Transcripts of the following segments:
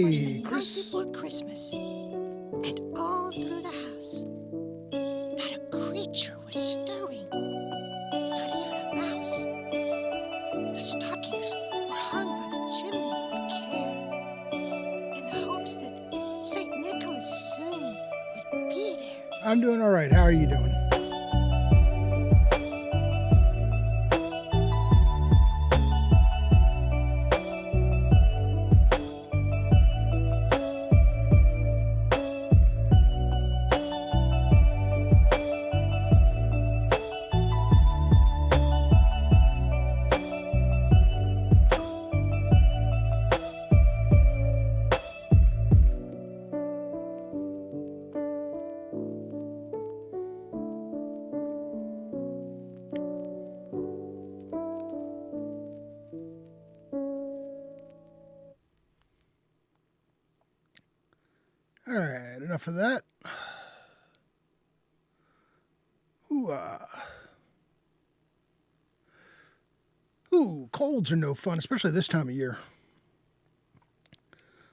was the Hey, night Chris. before Christmas, and all through the house, not a creature was stirring, not even a mouse. The stockings were hung by the chimney with care, in the hopes that St. Nicholas soon would be there. I'm doing all right. How are you doing? All right, enough of that. Ooh, colds are no fun, especially this time of year.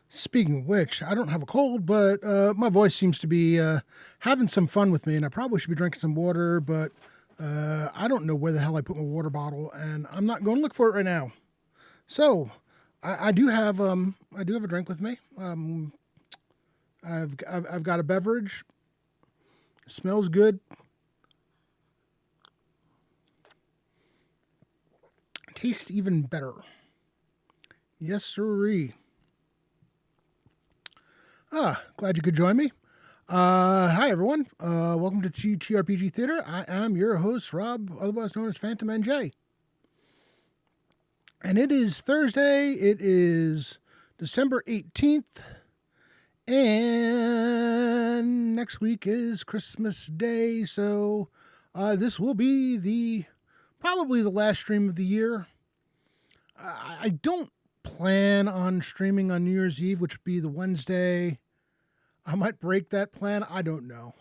Speaking of which, I don't have a cold, but my voice seems to be having some fun with me, and I probably should be drinking some water, but I don't know where the hell I put my water bottle, and I'm not going to look for it right now. So, I do have a drink with me. I've got a beverage. It smells good. Tastes even better. Yes, sirree. Glad you could join me. Hi, everyone. Welcome to TRPG Theater. I am your host, Rob, otherwise known as Phantom NJ. And it is Thursday. It is December 18th. And next week is Christmas Day. So this will be probably the last stream of the year. I don't plan on streaming on New Year's Eve, which would be the Wednesday. I might break that plan. I don't know.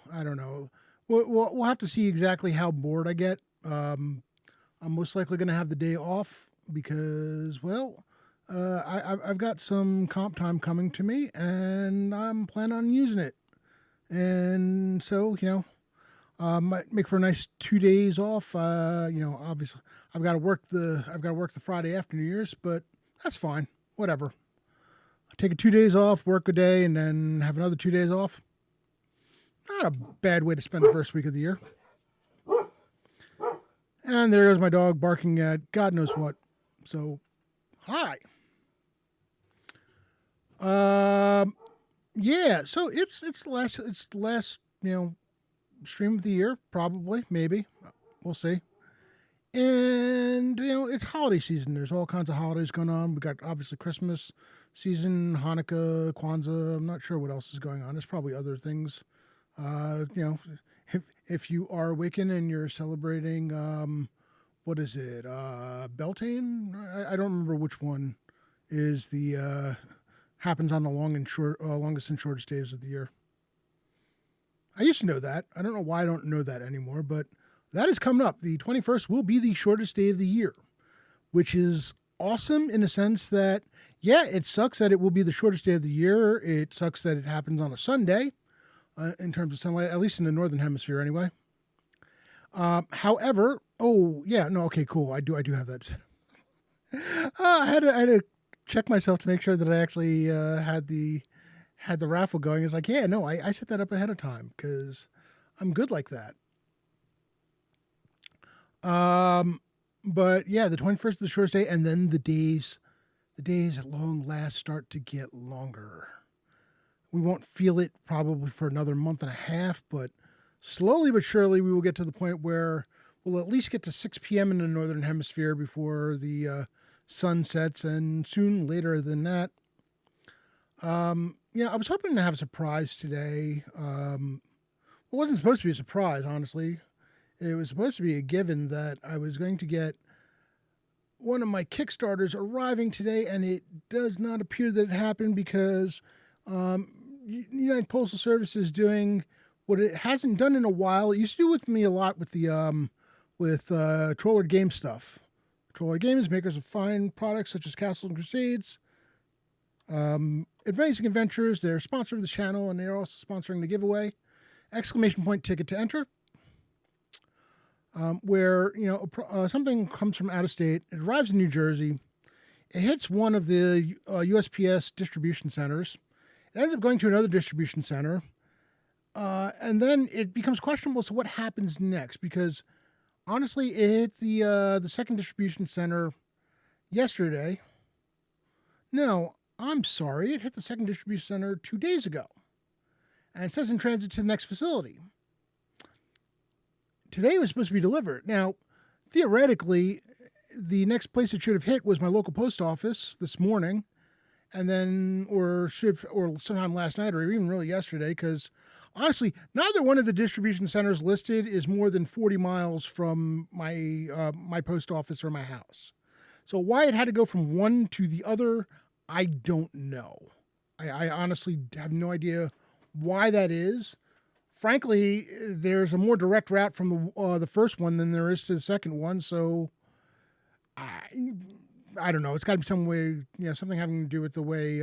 We'll have to see exactly how bored I get. I'm most likely going to have the day off because, well, I've got some comp time coming to me, and I'm planning on using it. And so, might make for a nice 2 days off. Obviously, I've got to work the Friday after New Year's, but that's fine. Whatever. Take 2 days off, work a day, and then have another 2 days off. Not a bad way to spend the first week of the year. And there goes my dog barking at God knows what. So, hi. Yeah. So it's the last stream of the year, probably, maybe. We'll see. And it's holiday season. There's all kinds of holidays going on. We got obviously Christmas season, Hanukkah, Kwanzaa. I'm not sure what else is going on. There's probably other things. If you are Wiccan and you're celebrating, what is it? Beltane? I don't remember which one is the happens on the longest and shortest days of the year. I used to know that. I don't know why I don't know that anymore, but that is coming up. The 21st will be the shortest day of the year, which is awesome in a sense that, yeah, it sucks that it will be the shortest day of the year. It sucks that it happens on a Sunday in terms of sunlight, at least in the Northern Hemisphere anyway. However, okay, cool. I do have that. I had to check myself to make sure that I actually had the raffle going. It's like, yeah, no, I set that up ahead of time because I'm good like that. But yeah, the 21st is the shortest day, and then the days at long last start to get longer. We won't feel it probably for another month and a half, but slowly but surely we will get to the point where we'll at least get to 6 p.m. in the Northern Hemisphere before the sun sets, and soon later than that. I was hoping to have a surprise today. It wasn't supposed to be a surprise, honestly. It was supposed to be a given that I was going to get one of my Kickstarters arriving today, and it does not appear that it happened because United Postal Service is doing what it hasn't done in a while. It used to do with me a lot with the Troller Game stuff. Troller Games, makers of fine products such as Castle and Crusades. Advancing Adventures, they're sponsor of the channel, and they're also sponsoring the giveaway. Exclamation point ticket to enter. Where, something comes from out of state, it arrives in New Jersey, it hits one of the USPS distribution centers, it ends up going to another distribution center, and then it becomes questionable as to what happens next, because honestly, it hit the second distribution center yesterday. No, I'm sorry, it hit the second distribution center 2 days ago, and it says in transit to the next facility. Today it was supposed to be delivered. Now, theoretically, the next place it should have hit was my local post office this morning, and then, or sometime last night, or even really yesterday, because honestly, neither one of the distribution centers listed is more than 40 miles from my post office or my house. So why it had to go from one to the other, I don't know. I honestly have no idea why that is. Frankly, there's a more direct route from the first one than there is to the second one, so I don't know. It's got to be some way, something having to do with the way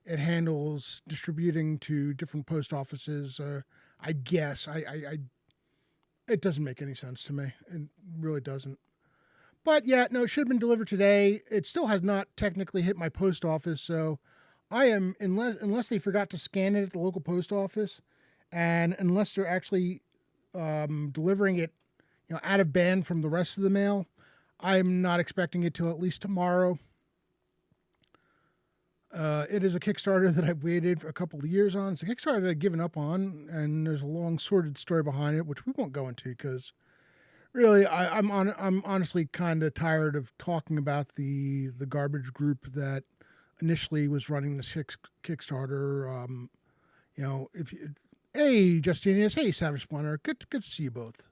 it handles distributing to different post offices. I guess it doesn't make any sense to me. It really doesn't. But yeah, no, it should have been delivered today. It still has not technically hit my post office, so I am, unless they forgot to scan it at the local post office, and unless they're actually delivering it, out of band from the rest of the mail, I'm not expecting it till at least tomorrow. It is a Kickstarter that I've waited for a couple of years on. It's a Kickstarter that I've given up on, and there's a long sordid story behind it, which we won't go into because really I'm honestly kind of tired of talking about the garbage group that initially was running this Kickstarter. Hey, Justinius. Hey, Savage Splinter. Good to see you both.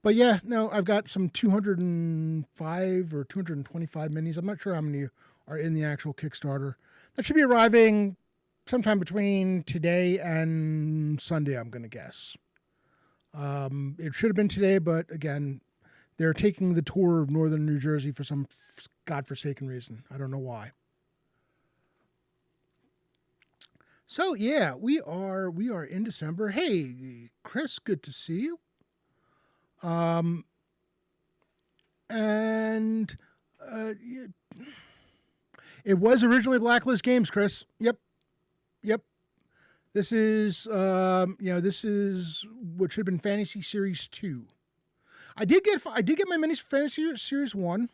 But yeah, no, I've got some 205 or 225 minis. I'm not sure how many are in the actual Kickstarter. That should be arriving sometime between today and Sunday, I'm going to guess. It should have been today, but again, they're taking the tour of northern New Jersey for some godforsaken reason. I don't know why. So yeah, we are in December. Hey, Chris, good to see you. It was originally Blacklist Games, Chris. Yep. This is this is what should have been Fantasy Series 2. I did get my minis for Fantasy Series 1.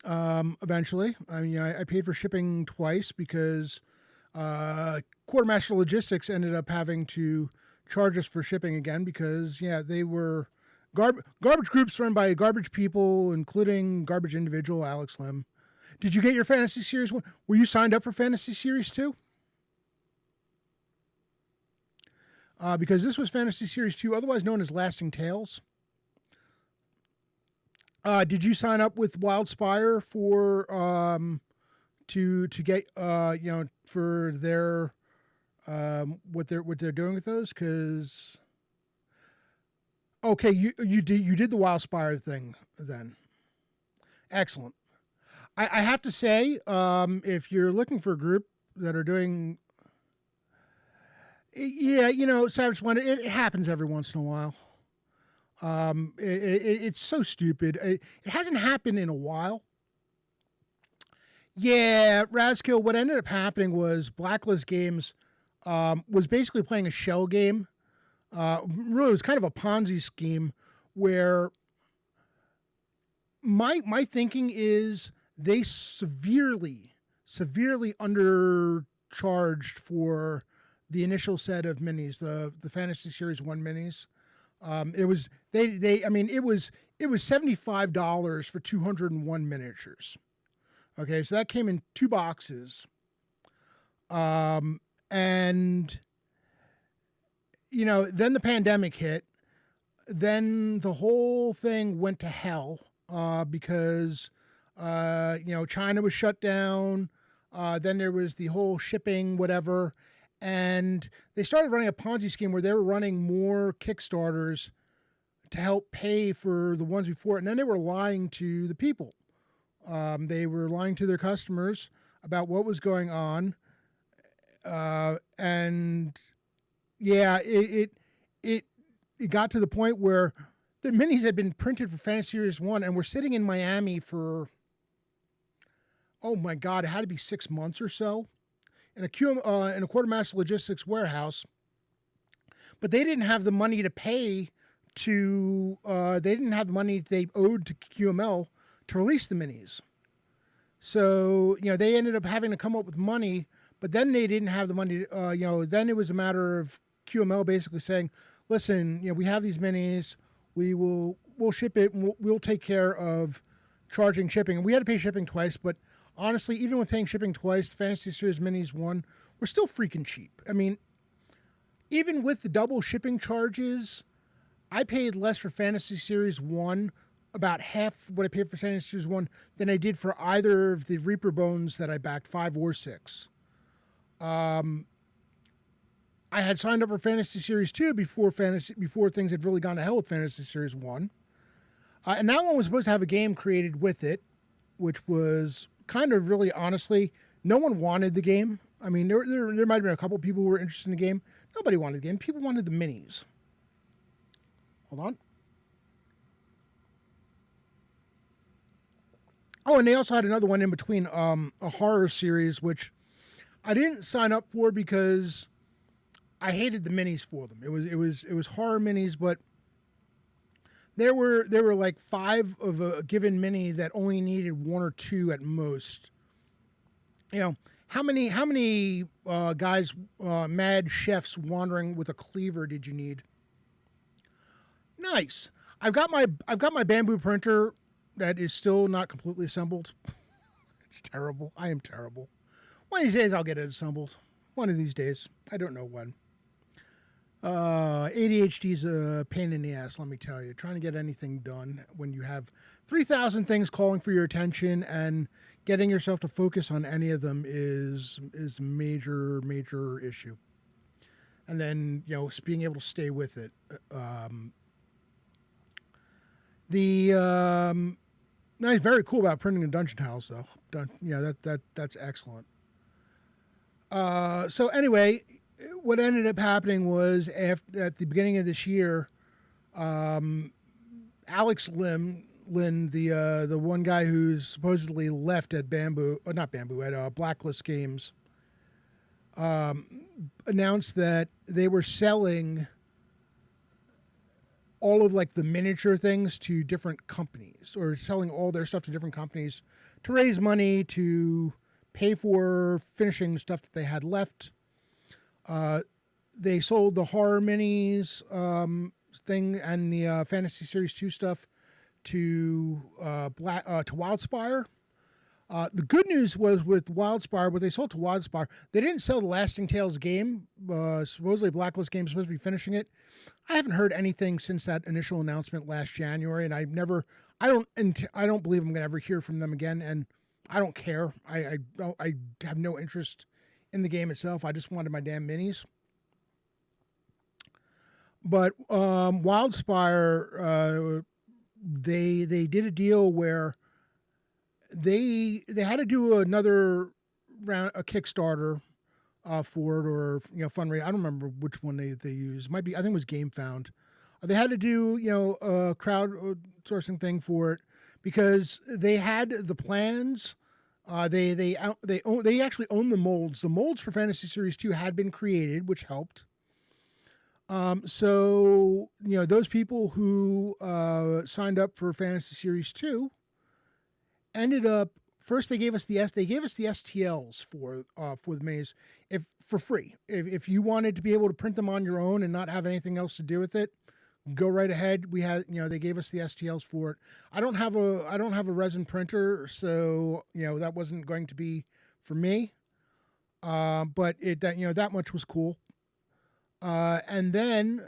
Eventually, I paid for shipping twice because Quartermaster Logistics ended up having to charge us for shipping again because they were garbage groups run by garbage people, including garbage individual Alex Lim. Did you get your Fantasy Series 1? Were you signed up for Fantasy Series 2? Because this was Fantasy Series 2, otherwise known as Lasting Tales. Did you sign up with Wildspire for to get for their what they're doing with those? Because okay, you did the Wildspire thing then. Excellent. I have to say, if you're looking for a group that are doing, Savage Splendor, it happens every once in a while. It's so stupid. It hasn't happened in a while. Yeah, Razkill, what ended up happening was Blacklist Games was basically playing a shell game. Really, it was kind of a Ponzi scheme where my thinking is they severely undercharged for the initial set of minis, the Fantasy Series 1 minis. It was it was $75 for 201 miniatures. Okay, so that came in 2 boxes. And then the pandemic hit. Then the whole thing went to hell because China was shut down. Then there was the whole shipping, whatever. And they started running a Ponzi scheme where they were running more Kickstarters to help pay for the ones before. And then they were lying to the people. They were lying to their customers about what was going on. And yeah, it got to the point where the minis had been printed for Fantasy Series 1 and we're sitting in Miami for, oh my God, it had to be 6 months or so in a Quartermaster Logistics warehouse. But they didn't have the money to pay to, they didn't have the money they owed to QML to release the minis. So, they ended up having to come up with money, but then they didn't have the money. Then it was a matter of QML basically saying, listen, we have these minis, we'll ship it, and we'll take care of charging shipping. And we had to pay shipping twice, but honestly, even with paying shipping twice, the Fantasy Series Minis 1 were still freaking cheap. I mean, even with the double shipping charges, I paid less for Fantasy Series 1, about half what I paid for Fantasy Series 1 than I did for either of the Reaper Bones that I backed, 5 or 6. I had signed up for Fantasy Series 2 before things had really gone to hell with Fantasy Series 1. And that one was supposed to have a game created with it, which was kind of really, honestly, no one wanted the game. I mean, there might have been a couple people who were interested in the game. Nobody wanted the game. People wanted the minis. Hold on. Oh, and they also had another one in between, a horror series, which I didn't sign up for because I hated the minis for them. It was horror minis, but there were like 5 of a given mini that only needed 1 or 2 at most. How many guys, mad chefs wandering with a cleaver did you need? Nice. I've got my Bamboo printer that is still not completely assembled. It's terrible. I am terrible. One of these days I'll get it assembled. One of these days. I don't know when. ADHD is a pain in the ass, let me tell you. Trying to get anything done when you have 3,000 things calling for your attention and getting yourself to focus on any of them is major issue. And then, being able to stay with it. That's very cool about printing in Dungeon Tiles, though. That's excellent. So anyway, what ended up happening was at the beginning of this year, Alex Lynn, the one guy who's supposedly left at at Blacklist Games, announced that they were selling all of like the miniature things to different companies, or selling all their stuff to different companies to raise money to pay for finishing stuff that they had left. They sold the horror minis thing and the Fantasy Series 2 stuff to Wildspire. The good news was with Wildspire, what they sold to Wildspire, they didn't sell the Lasting Tales game. Supposedly Blacklist Games supposed to be finishing it. I haven't heard anything since that initial announcement last January, and I don't believe I'm going to ever hear from them again, and I don't care. I have no interest in the game itself. I just wanted my damn minis. But Wildspire, they did a deal where they had to do another round, a Kickstarter for it, or fundraiser. I don't remember which one they used. I think it was GameFound. They had to do a crowdsourcing thing for it because they had the plans. They actually own the molds. The molds for Fantasy Series 2 had been created, which helped. So those people who signed up for Fantasy Series 2 ended up first. They gave us the STLs for the minis for free. If you wanted to be able to print them on your own and not have anything else to do with it, go right ahead. We had they gave us the STLs for it. I don't have a resin printer, so that wasn't going to be for me. But that much was cool. And then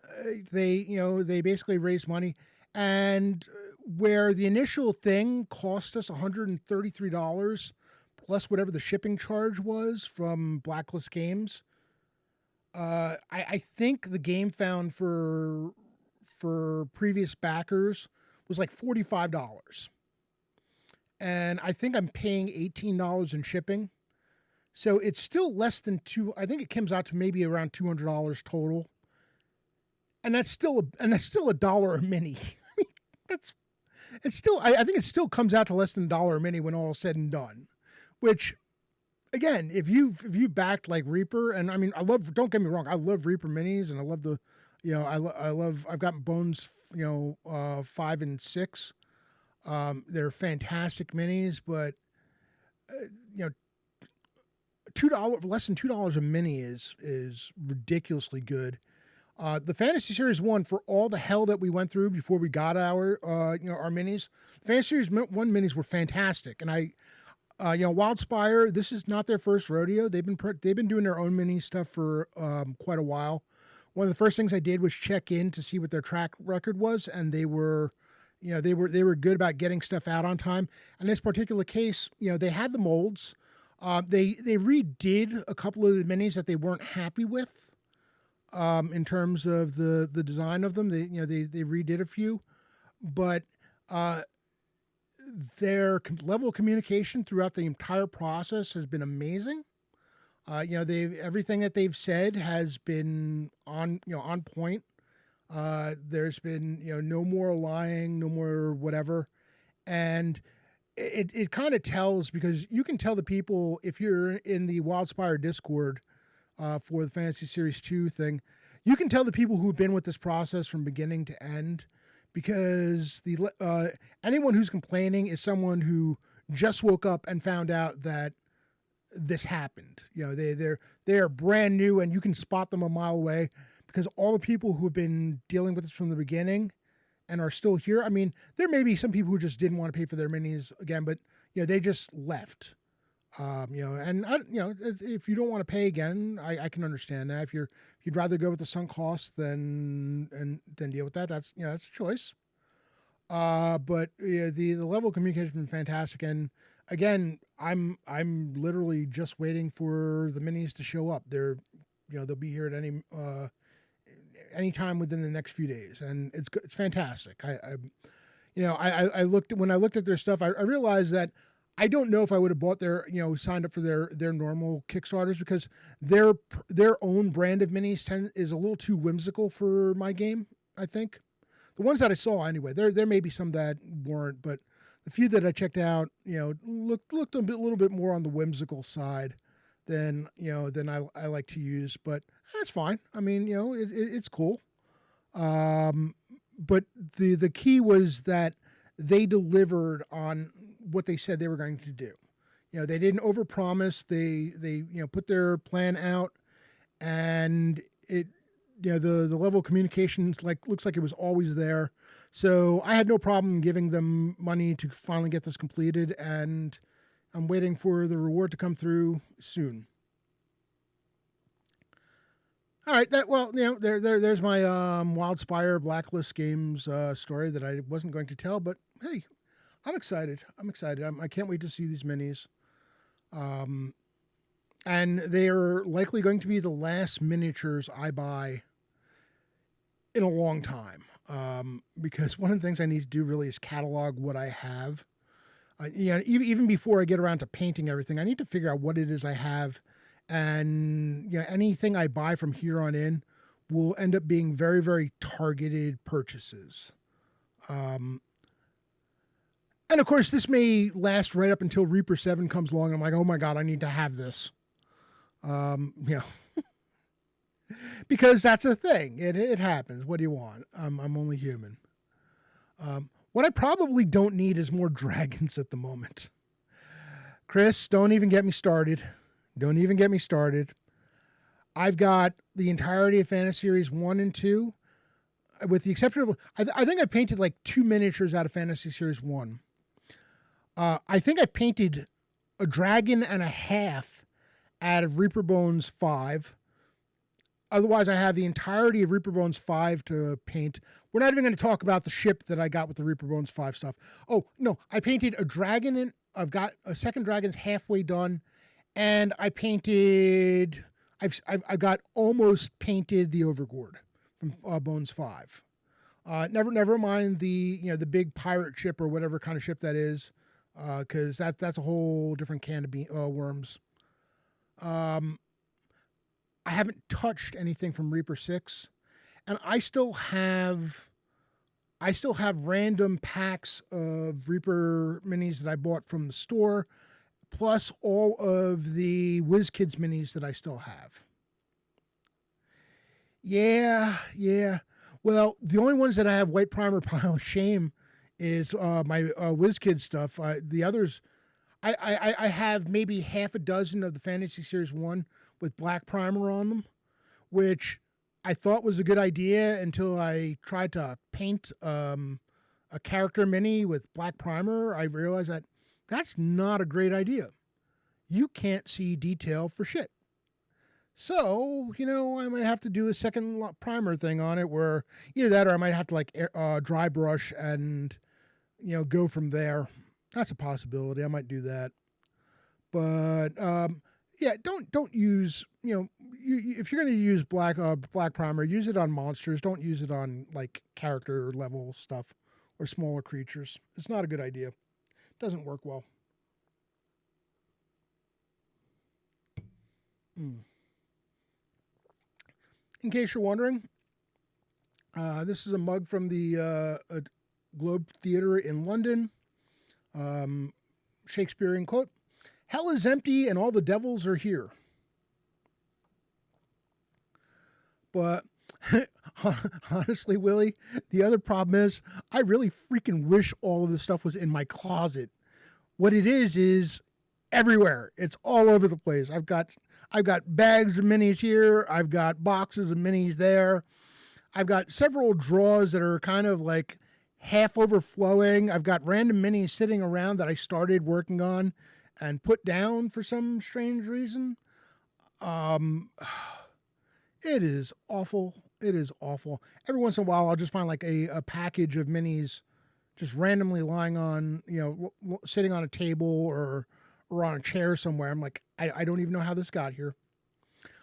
they basically raised money, and where the initial thing cost us $133 plus whatever the shipping charge was from Blacklist Games, I think the GameFound for previous backers was like $45, and I think I'm paying $18 in shipping. So it's still less than I think it comes out to maybe around $200 total. And that's still a dollar a mini. I mean, that's it's still I think it still comes out to less than a dollar a mini when all is said and done. Which again, if you backed like Reaper, and I mean don't get me wrong, I love Reaper minis and I love I've got Bones 5 and 6. They're fantastic minis, but you know $2 less than $2 a mini is ridiculously good. The Fantasy Series 1, for all the hell that we went through before we got our our minis, Fantasy Series 1 minis were fantastic. And Wildspire, this is not their first rodeo. They've been doing their own mini stuff for quite a while. One of the first things I did was check in to see what their track record was, and they were good about getting stuff out on time. In this particular case, they had the molds. They redid a couple of the minis that they weren't happy with. In terms of the design of them, they redid a few, but their level of communication throughout the entire process has been amazing. Everything that they've said has been on point. There's been no more lying, no more whatever, and it kind of tells, because you can tell the people if you're in the Wildspire Discord. For the Fantasy Series 2 thing, you can tell the people who've been with this process from beginning to end, because anyone who's complaining is someone who just woke up and found out that this happened. They are brand new, and you can spot them a mile away, because all the people who have been dealing with this from the beginning and are still here. I mean, there may be some people who just didn't want to pay for their minis again, but they just left. If you don't want to pay again, I can understand that. If you'd rather go with the sunk cost than deal with that, that's a choice. But the level of communication has been fantastic, and again, I'm literally just waiting for the minis to show up. They'll be here at any time within the next few days, and it's fantastic. I looked at their stuff. I realized that I don't know if I would have bought signed up for their normal Kickstarters, because their own brand of minis is a little too whimsical for my game. I think the ones that I saw anyway. There may be some that weren't, but the few that I checked out, looked a little bit more on the whimsical side than I like to use. But that's fine. I mean, it's cool. But the key was that they delivered on what they said they were going to do. They didn't overpromise. They put their plan out, and it the level of communications looks like it was always there. So I had no problem giving them money to finally get this completed, and I'm waiting for the reward to come through soon. All right, there's my Wildspire Blacklist Games story that I wasn't going to tell, but hey, I'm excited. I can't wait to see these minis. And they are likely going to be the last miniatures I buy in a long time. Because one of the things I need to do really is catalog what I have. Even before I get around to painting everything, I need to figure out what it is I have. And anything I buy from here on in will end up being very, very targeted purchases. And of course, this may last right up until Reaper 7 comes along. And I'm like, oh my God, I need to have this. Because that's a thing. It happens. What do you want? I'm only human. What I probably don't need is more dragons at the moment. Chris, don't even get me started. I've got the entirety of Fantasy Series 1 and 2, with the exception of, I think I painted like 2 miniatures out of Fantasy Series 1. I think I painted a dragon and a half out of Reaper Bones 5. Otherwise, I have the entirety of Reaper Bones 5 to paint. We're not even going to talk about the ship that I got with the Reaper Bones 5 stuff. Oh, no, I painted a dragon, and I've got a second dragon's halfway done, and I painted, I've got almost painted the Overgord from Bones 5. Never mind the big pirate ship or whatever kind of ship that is, because that's a whole different can of worms. Um, I haven't touched anything from Reaper 6, and I still have random packs of Reaper minis that I bought from the store, plus all of the WizKids minis that I still have. Yeah, yeah. Well, the only ones that I have white primer pile of shame is my WizKids stuff. The others, I have maybe half a dozen of the Fantasy Series 1 with black primer on them, which I thought was a good idea until I tried to paint a character mini with black primer. I realized that that's not a great idea. You can't see detail for shit. So, I might have to do a second primer thing on it where either that or I might have to like dry brush and, go from there. That's a possibility. I might do that. But yeah, don't use, if you're going to use black primer, use it on monsters. Don't use it on like character level stuff or smaller creatures. It's not a good idea. It doesn't work well. Mm. In case you're wondering, this is a mug from the Globe Theatre in London. Shakespearean quote: "Hell is empty and all the devils are here." But honestly, Willie, the other problem is I really freaking wish all of this stuff was in my closet. What it is everywhere. It's all over the place. I've got bags of minis here. I've got boxes of minis there. I've got several drawers that are kind of like half overflowing. I've got random minis sitting around that I started working on and put down for some strange reason. Um, it is awful. It is awful. Every once in a while, I'll just find like a package of minis just randomly lying on, sitting on a table or on a chair somewhere. I'm like, I don't even know how this got here.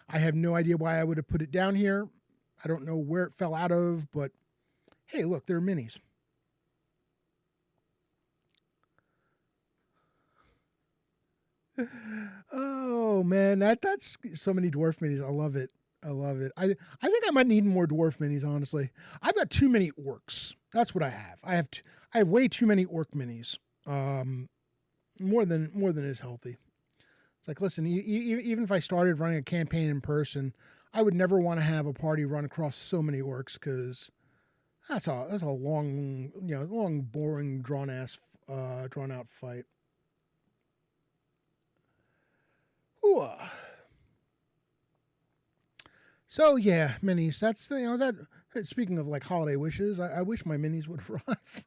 I have no idea why I would have put it down here. I don't know where it fell out of, but hey, look, they're minis. Oh man, that's so many dwarf minis. I love it. I love it. I think I might need more dwarf minis. Honestly, I've got too many orcs. That's what I have. I have way too many orc minis. Um, more than is healthy. It's like, listen, even if I started running a campaign in person, I would never want to have a party run across so many orcs because that's a long, long, boring, drawn out fight. Ooh. So yeah, minis. That's that. Speaking of like holiday wishes, I wish my minis would arrive.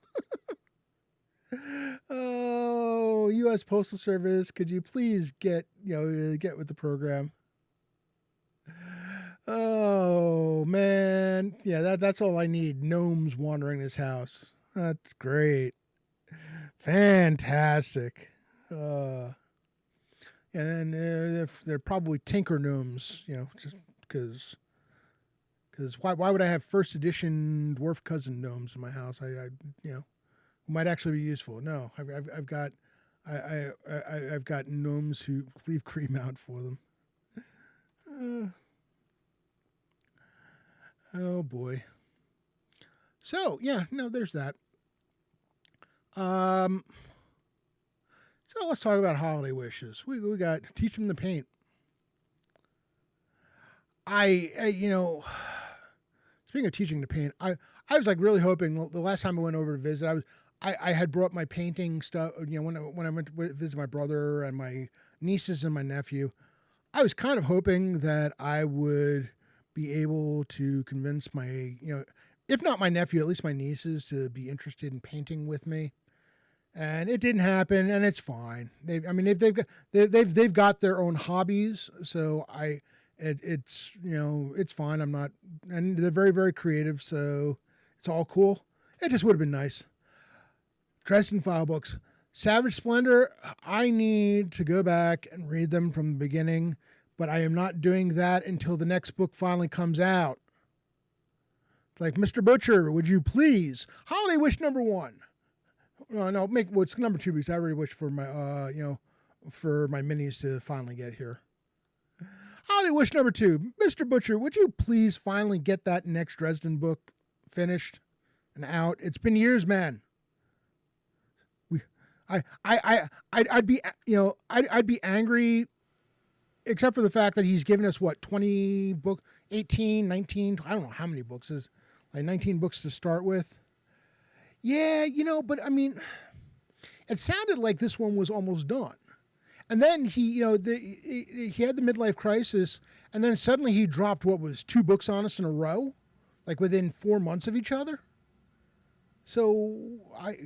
Oh, U.S. Postal Service, could you please get with the program? Oh man, yeah, that's all I need. Gnomes wandering this house. That's great, fantastic. Uh, and they're probably Tinker gnomes, just because. Because why would I have first edition dwarf cousin gnomes in my house? You know might actually be useful. No, I've got I've got gnomes who leave cream out for them. Uh, oh boy. So yeah, no, there's that. Um, so let's talk about holiday wishes. We got teach them to paint. Speaking of teaching to paint, I was like really hoping the last time I went over to visit, I had brought my painting stuff. When I went to visit my brother and my nieces and my nephew, I was kind of hoping that I would be able to convince my if not my nephew, at least my nieces to be interested in painting with me. And it didn't happen, and it's fine. They've got their own hobbies, so it's fine. I'm not, and they're very very creative, so it's all cool. It just would have been nice. Dresden File Books. Savage Splendor, I need to go back and read them from the beginning, but I am not doing that until the next book finally comes out. It's like, Mr. Butcher, would you please? Holiday wish number one. No, it's number two because I already wish for my, for my minis to finally get here. Holiday wish number 2. Mr. Butcher, would you please finally get that next Dresden book finished and out? It's been years, man. I'd be, I'd be angry, except for the fact that he's given us what 20 book, 18, 19. I don't know how many books is like 19 books to start with. Yeah, but I mean, it sounded like this one was almost done. And then he had the midlife crisis, and then suddenly he dropped what was 2 books on us in a row, like within 4 months of each other. So I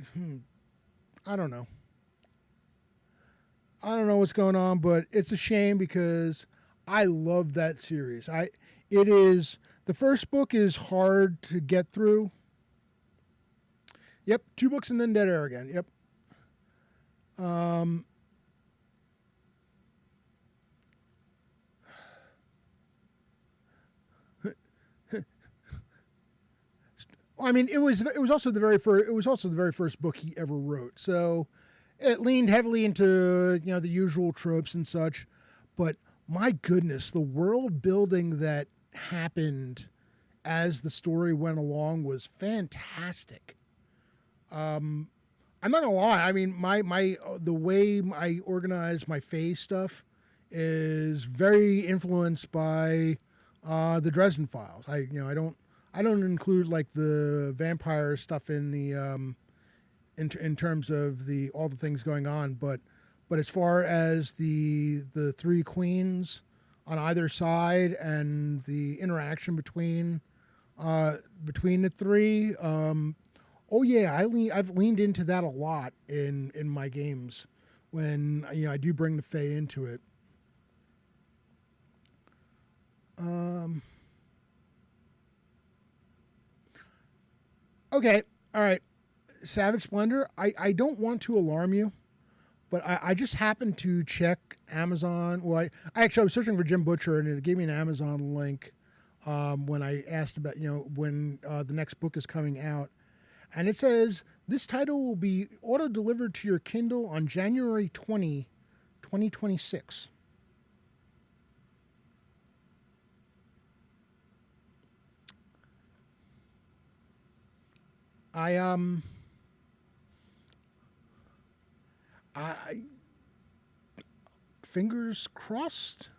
don't know. I don't know what's going on, but it's a shame because I love that series. The first book is hard to get through. Yep, 2 books and then Dead Air again. Yep. I mean, it was also the very first book he ever wrote. So it leaned heavily into the usual tropes and such, but my goodness, the world building that happened as the story went along was fantastic. I'm not gonna lie. I mean, the way I organize my phase stuff is very influenced by the Dresden Files. I don't include like the vampire stuff in the in terms of all the things going on, but as far as the 3 queens on either side and the interaction between the 3, oh yeah, I've leaned into that a lot in my games when I do bring the Fae into it. Okay, all right. Savage Splendor, I don't want to alarm you, but I just happened to check Amazon. Well, I was searching for Jim Butcher, and it gave me an Amazon link when I asked about, when the next book is coming out. And it says, this title will be auto-delivered to your Kindle on January 20, 2026. I fingers crossed.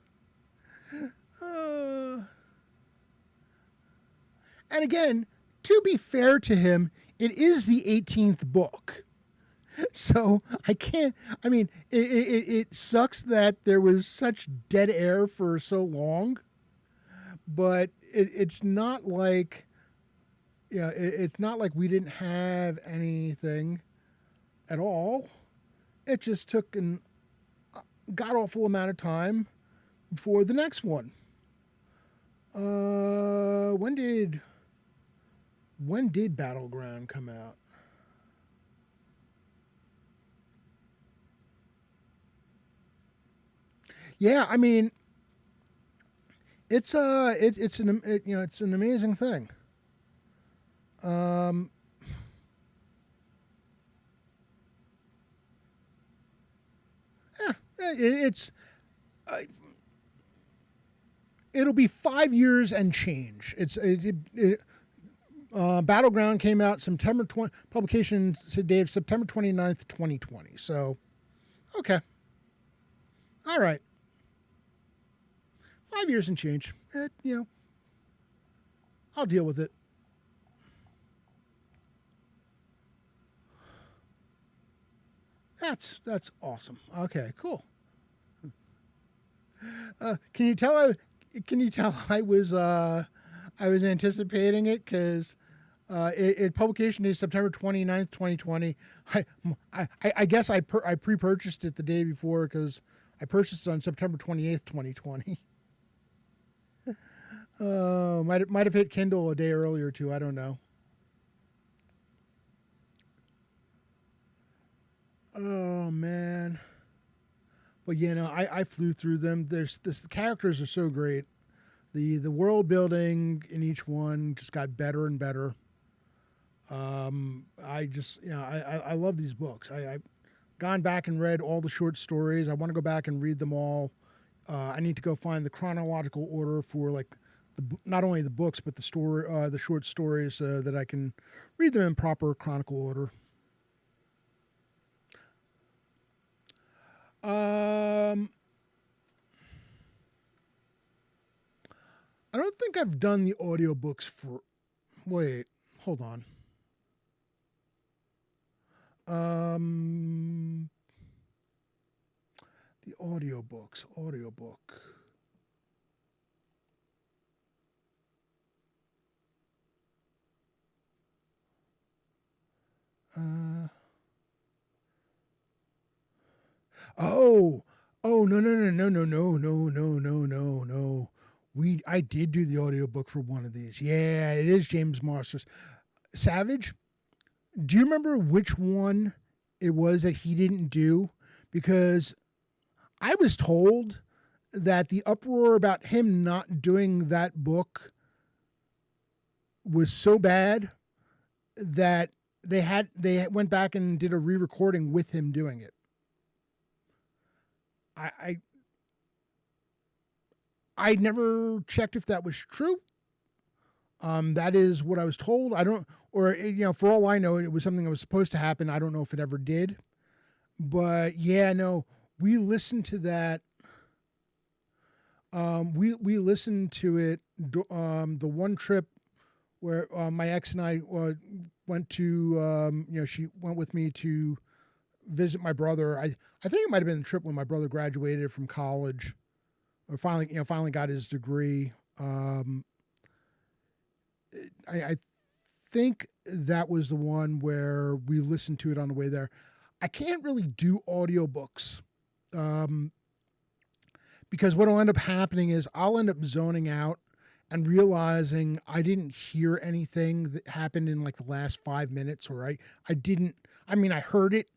And again, to be fair to him, it is the 18th book. So I can't, I mean, it sucks that there was such dead air for so long, but it's not like, it's not like we didn't have anything at all. It just took an god awful amount of time before the next one. When did Battleground come out? Yeah, I mean, it's an amazing thing. It's it'll be 5 years and change. Battleground came out September 20, publication date of September 29th, 2020. So, okay. All right. 5 years and change. I'll deal with it. That's awesome. Okay, cool. Can you tell I was anticipating it because it publication is September 29th, 2020. I guess I pre-purchased it the day before because I purchased it on September 28th, 2020. Might have hit Kindle a day earlier too. I don't know. Oh man. But I flew through them. The characters are so great. The world building in each one just got better and better. I just I love these books. I've gone back and read all the short stories. I want to go back and read them all I need to go find the chronological order for like not only the books but the short stories that I can read them in proper chronicle order. I don't think I've done the audiobooks for. Wait, hold on. The audiobook. Oh, no. I did do the audiobook for one of these. Yeah, it is James Marsters. Savage, do you remember which one it was that he didn't do? Because I was told that the uproar about him not doing that book was so bad that they went back and did a re-recording with him doing it. I never checked if that was true. That is what I was told. I don't, or for all I know, it was something that was supposed to happen. I don't know if it ever did. But yeah, no, we listened to that. We listened to it. The one trip where my ex and I went to, she went with me to visit my brother. I think it might have been the trip when my brother graduated from college, or finally got his degree. I think that was the one where we listened to it on the way there. I can't really do audiobooks because what will end up happening is I'll end up zoning out and realizing I didn't hear anything that happened in like the last 5 minutes, or I didn't. I mean, I heard it,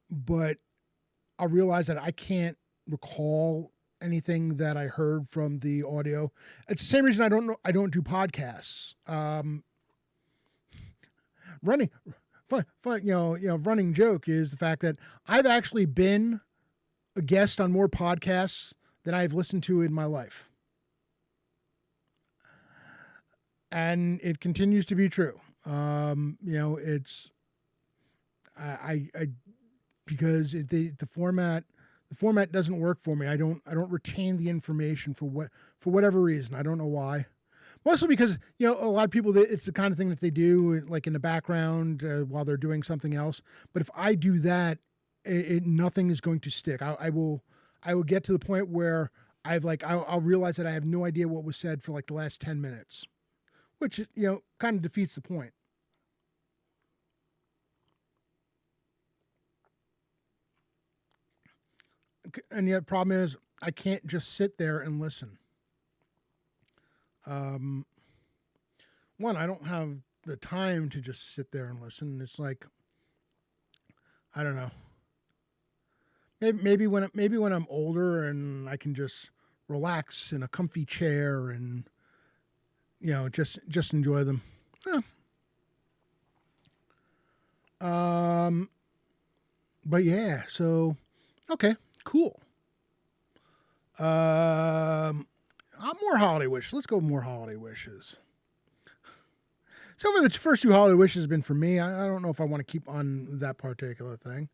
but I'll realize that I can't recall anything that I heard from the audio. It's the same reason I don't do podcasts. Running joke is the fact that I've actually been a guest on more podcasts than I've listened to in my life. And it continues to be true. It's I because the format doesn't work for me. I don't retain the information for whatever reason. I don't know why. Mostly because a lot of people, it's the kind of thing that they do like in the background while they're doing something else. But if I do that, nothing is going to stick. I will get to the point where I'll realize that I have no idea what was said for like the last 10 minutes, which kind of defeats the point. And the problem is I can't just sit there and listen. One, I don't have the time to just sit there and listen. It's like, I don't know. Maybe when I'm older and I can just relax in a comfy chair and just enjoy them. Yeah. But yeah, so okay, cool. More holiday wishes. Let's go more holiday wishes. So for the first two holiday wishes have been for me. I don't know if I want to keep on that particular thing.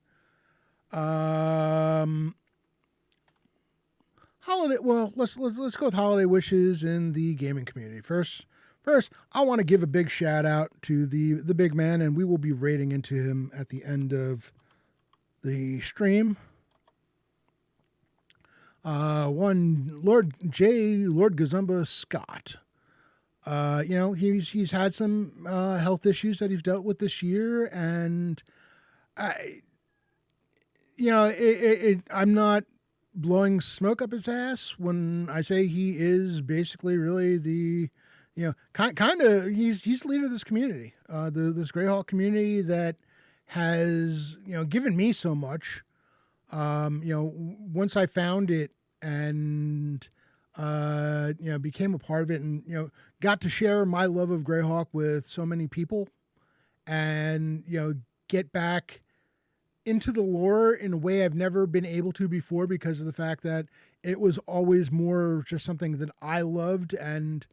Holiday. Well, let's go with holiday wishes in the gaming community. First, I want to give a big shout out to the big man, and we will be raiding into him at the end of the stream. One Lord Gazumba Scott. He's had some health issues that he's dealt with this year, and I'm not blowing smoke up his ass when I say he is basically really the, kind of he's the leader of this community, this Greyhawk community that has given me so much. Once I found it and became a part of it, and got to share my love of Greyhawk with so many people, and get back into the lore in a way I've never been able to before because of the fact that it was always more just something that I loved, and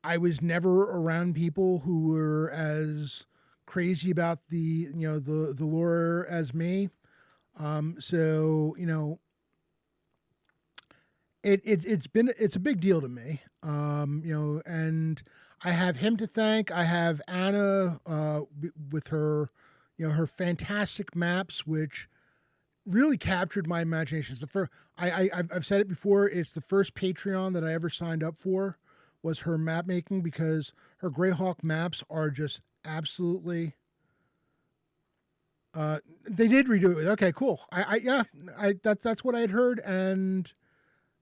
I was never around people who were as crazy about the lore as me. So it's a big deal to me. And I have him to thank. I have Anna with her, her fantastic maps, which really captured my imagination. It's the first, I've said it before. It's the first Patreon that I ever signed up for, was her map making, because her Greyhawk maps are just absolutely. They did redo it. Okay, cool. That's what I had heard, and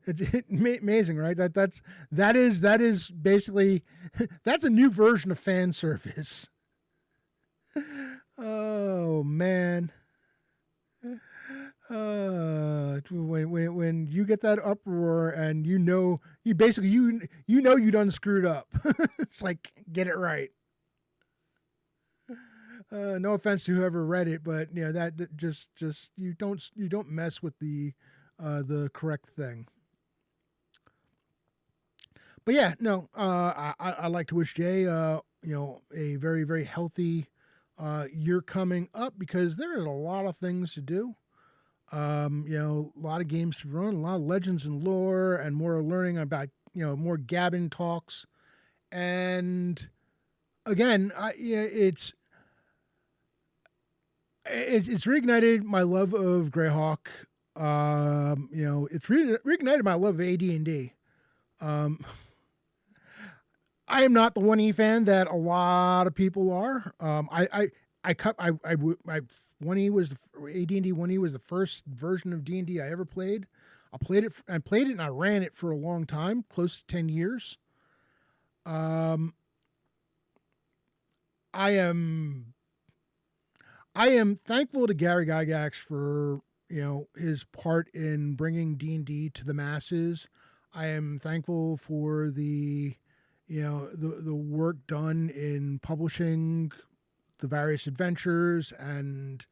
it's amazing, right? That is basically that's a new version of fan service. Oh man. When you get that uproar and you basically you done screwed up. It's like, get it right. No offense to whoever read it, but that just you don't mess with the correct thing. But yeah, no, I like to wish Jay a very, very healthy year coming up, because there is a lot of things to do. A lot of games to run, a lot of legends and lore, and more learning about, more Gabbin talks. And again, it's reignited my love of Greyhawk. It's reignited my love of AD&D. I am not the 1E fan that a lot of people are. 1E was AD&D 1E was the first version of D&D I ever played. I played it and I ran it for a long time, close to 10 years. I am thankful to Gary Gygax for, his part in bringing D&D to the masses. I am thankful for the work done in publishing the various adventures and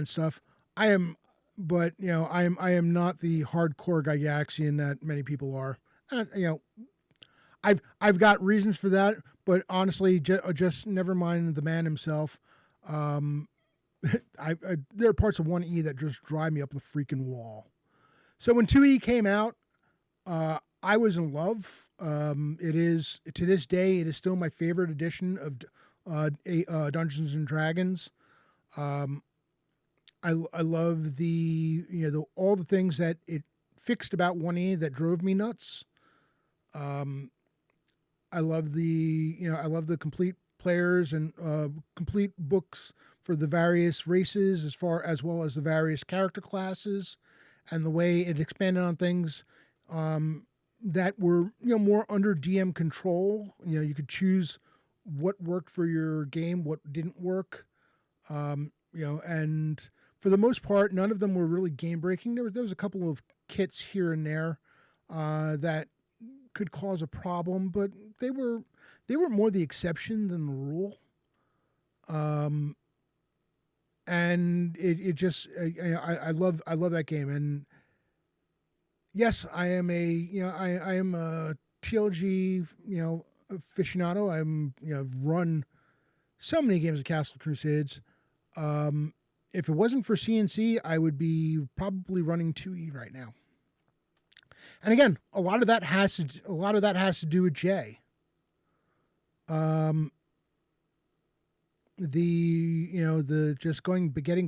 stuff. I am not the hardcore Gygaxian that many people are. I've got reasons for that, but honestly, just never mind the man himself. There are parts of 1E that just drive me up the freaking wall. So when 2E came out, I was in love. It is, to this day, it is still my favorite edition of Dungeons and Dragons. I love all the things that it fixed about 1E that drove me nuts. I love the complete players and complete books for the various races, as well as the various character classes, and the way it expanded on things that were more under DM control. You could choose what worked for your game, what didn't work. And for the most part, none of them were really game breaking. There was a couple of kits here and there that could cause a problem, but they were more the exception than the rule. And it just I love that game. And yes, I am a TLG aficionado. I'm run so many games of Castle Crusades. If it wasn't for CNC, I would be probably running 2E right now. And again, a lot of that has to do with Jay. Getting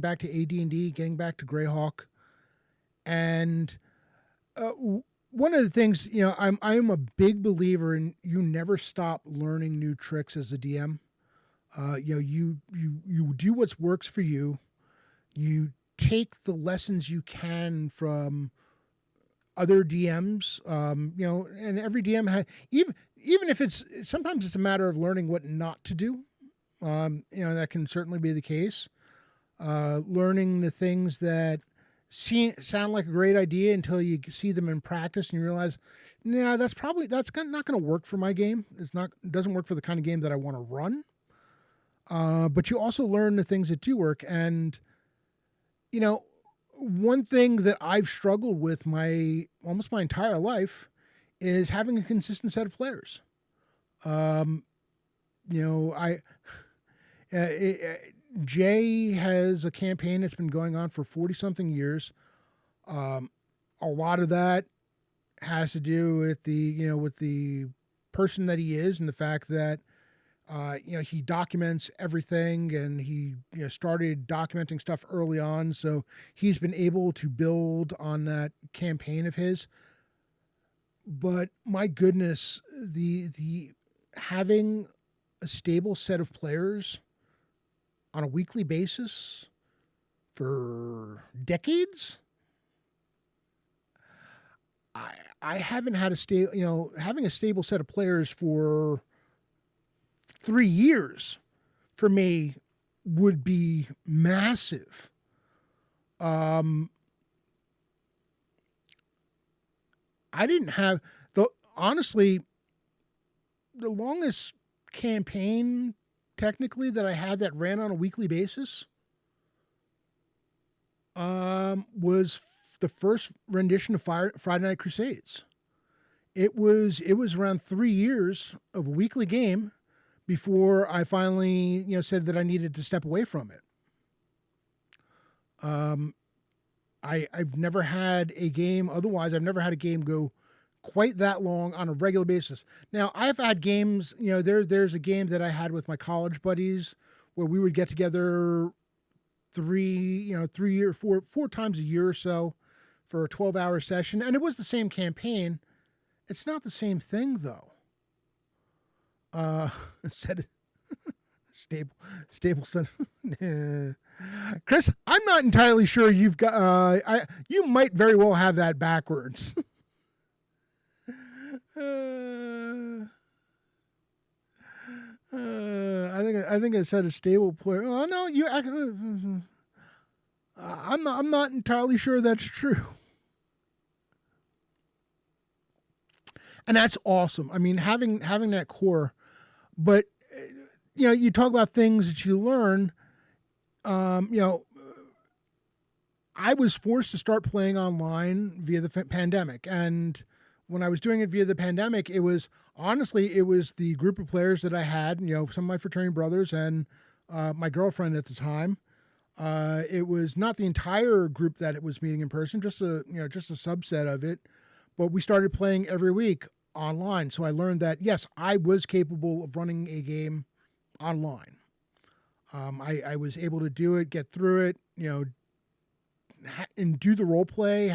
back to AD&D, getting back to Greyhawk, and one of the things, I'm a big believer in, you never stop learning new tricks as a DM. You do what works for you. You take the lessons you can from other DMs, and every DM has, even if sometimes it's a matter of learning what not to do. That can certainly be the case. Learning the things that sound like a great idea until you see them in practice and you realize, nah, that's not going to work for my game. It doesn't work for the kind of game that I want to run. But you also learn the things that do work. And you know, one thing that I've struggled with my almost my entire life is having a consistent set of players. Um, you know, uh, it, Jay has a campaign that's been going on for 40 something years. Um, a lot of that has to do with with the person that he is and the fact that he documents everything, and he started documenting stuff early on, so he's been able to build on that campaign of his. But my goodness, the having a stable set of players on a weekly basis for decades, I haven't had a stable, having a stable set of players for 3 years for me would be massive. Um, I didn't have the honestly the longest campaign technically that I had that ran on a weekly basis was the first rendition of Friday Night Crusades. It was around 3 years of a weekly game before I finally said that I needed to step away from it. Um, I've never had a game otherwise. I've never had a game go quite that long on a regular basis. Now I've had games. There's a game that I had with my college buddies where we would get together three or four times a year or so for a 12-hour session, and it was the same campaign. It's not the same thing though. Said stable son. Chris, I'm not entirely sure you've got. You might very well have that backwards. I think I said a stable player. Oh no, you. I'm not entirely sure that's true. And that's awesome. I mean, having that core, but you talk about things that you learn. I was forced to start playing online via the pandemic, and when I was doing it via the pandemic, it was the group of players that I had. Some of my fraternity brothers and my girlfriend at the time. It was not the entire group that it was meeting in person, just a subset of it. But we started playing every week online. So I learned that, yes, I was capable of running a game online. I was able to do it, get through it, and do the role play,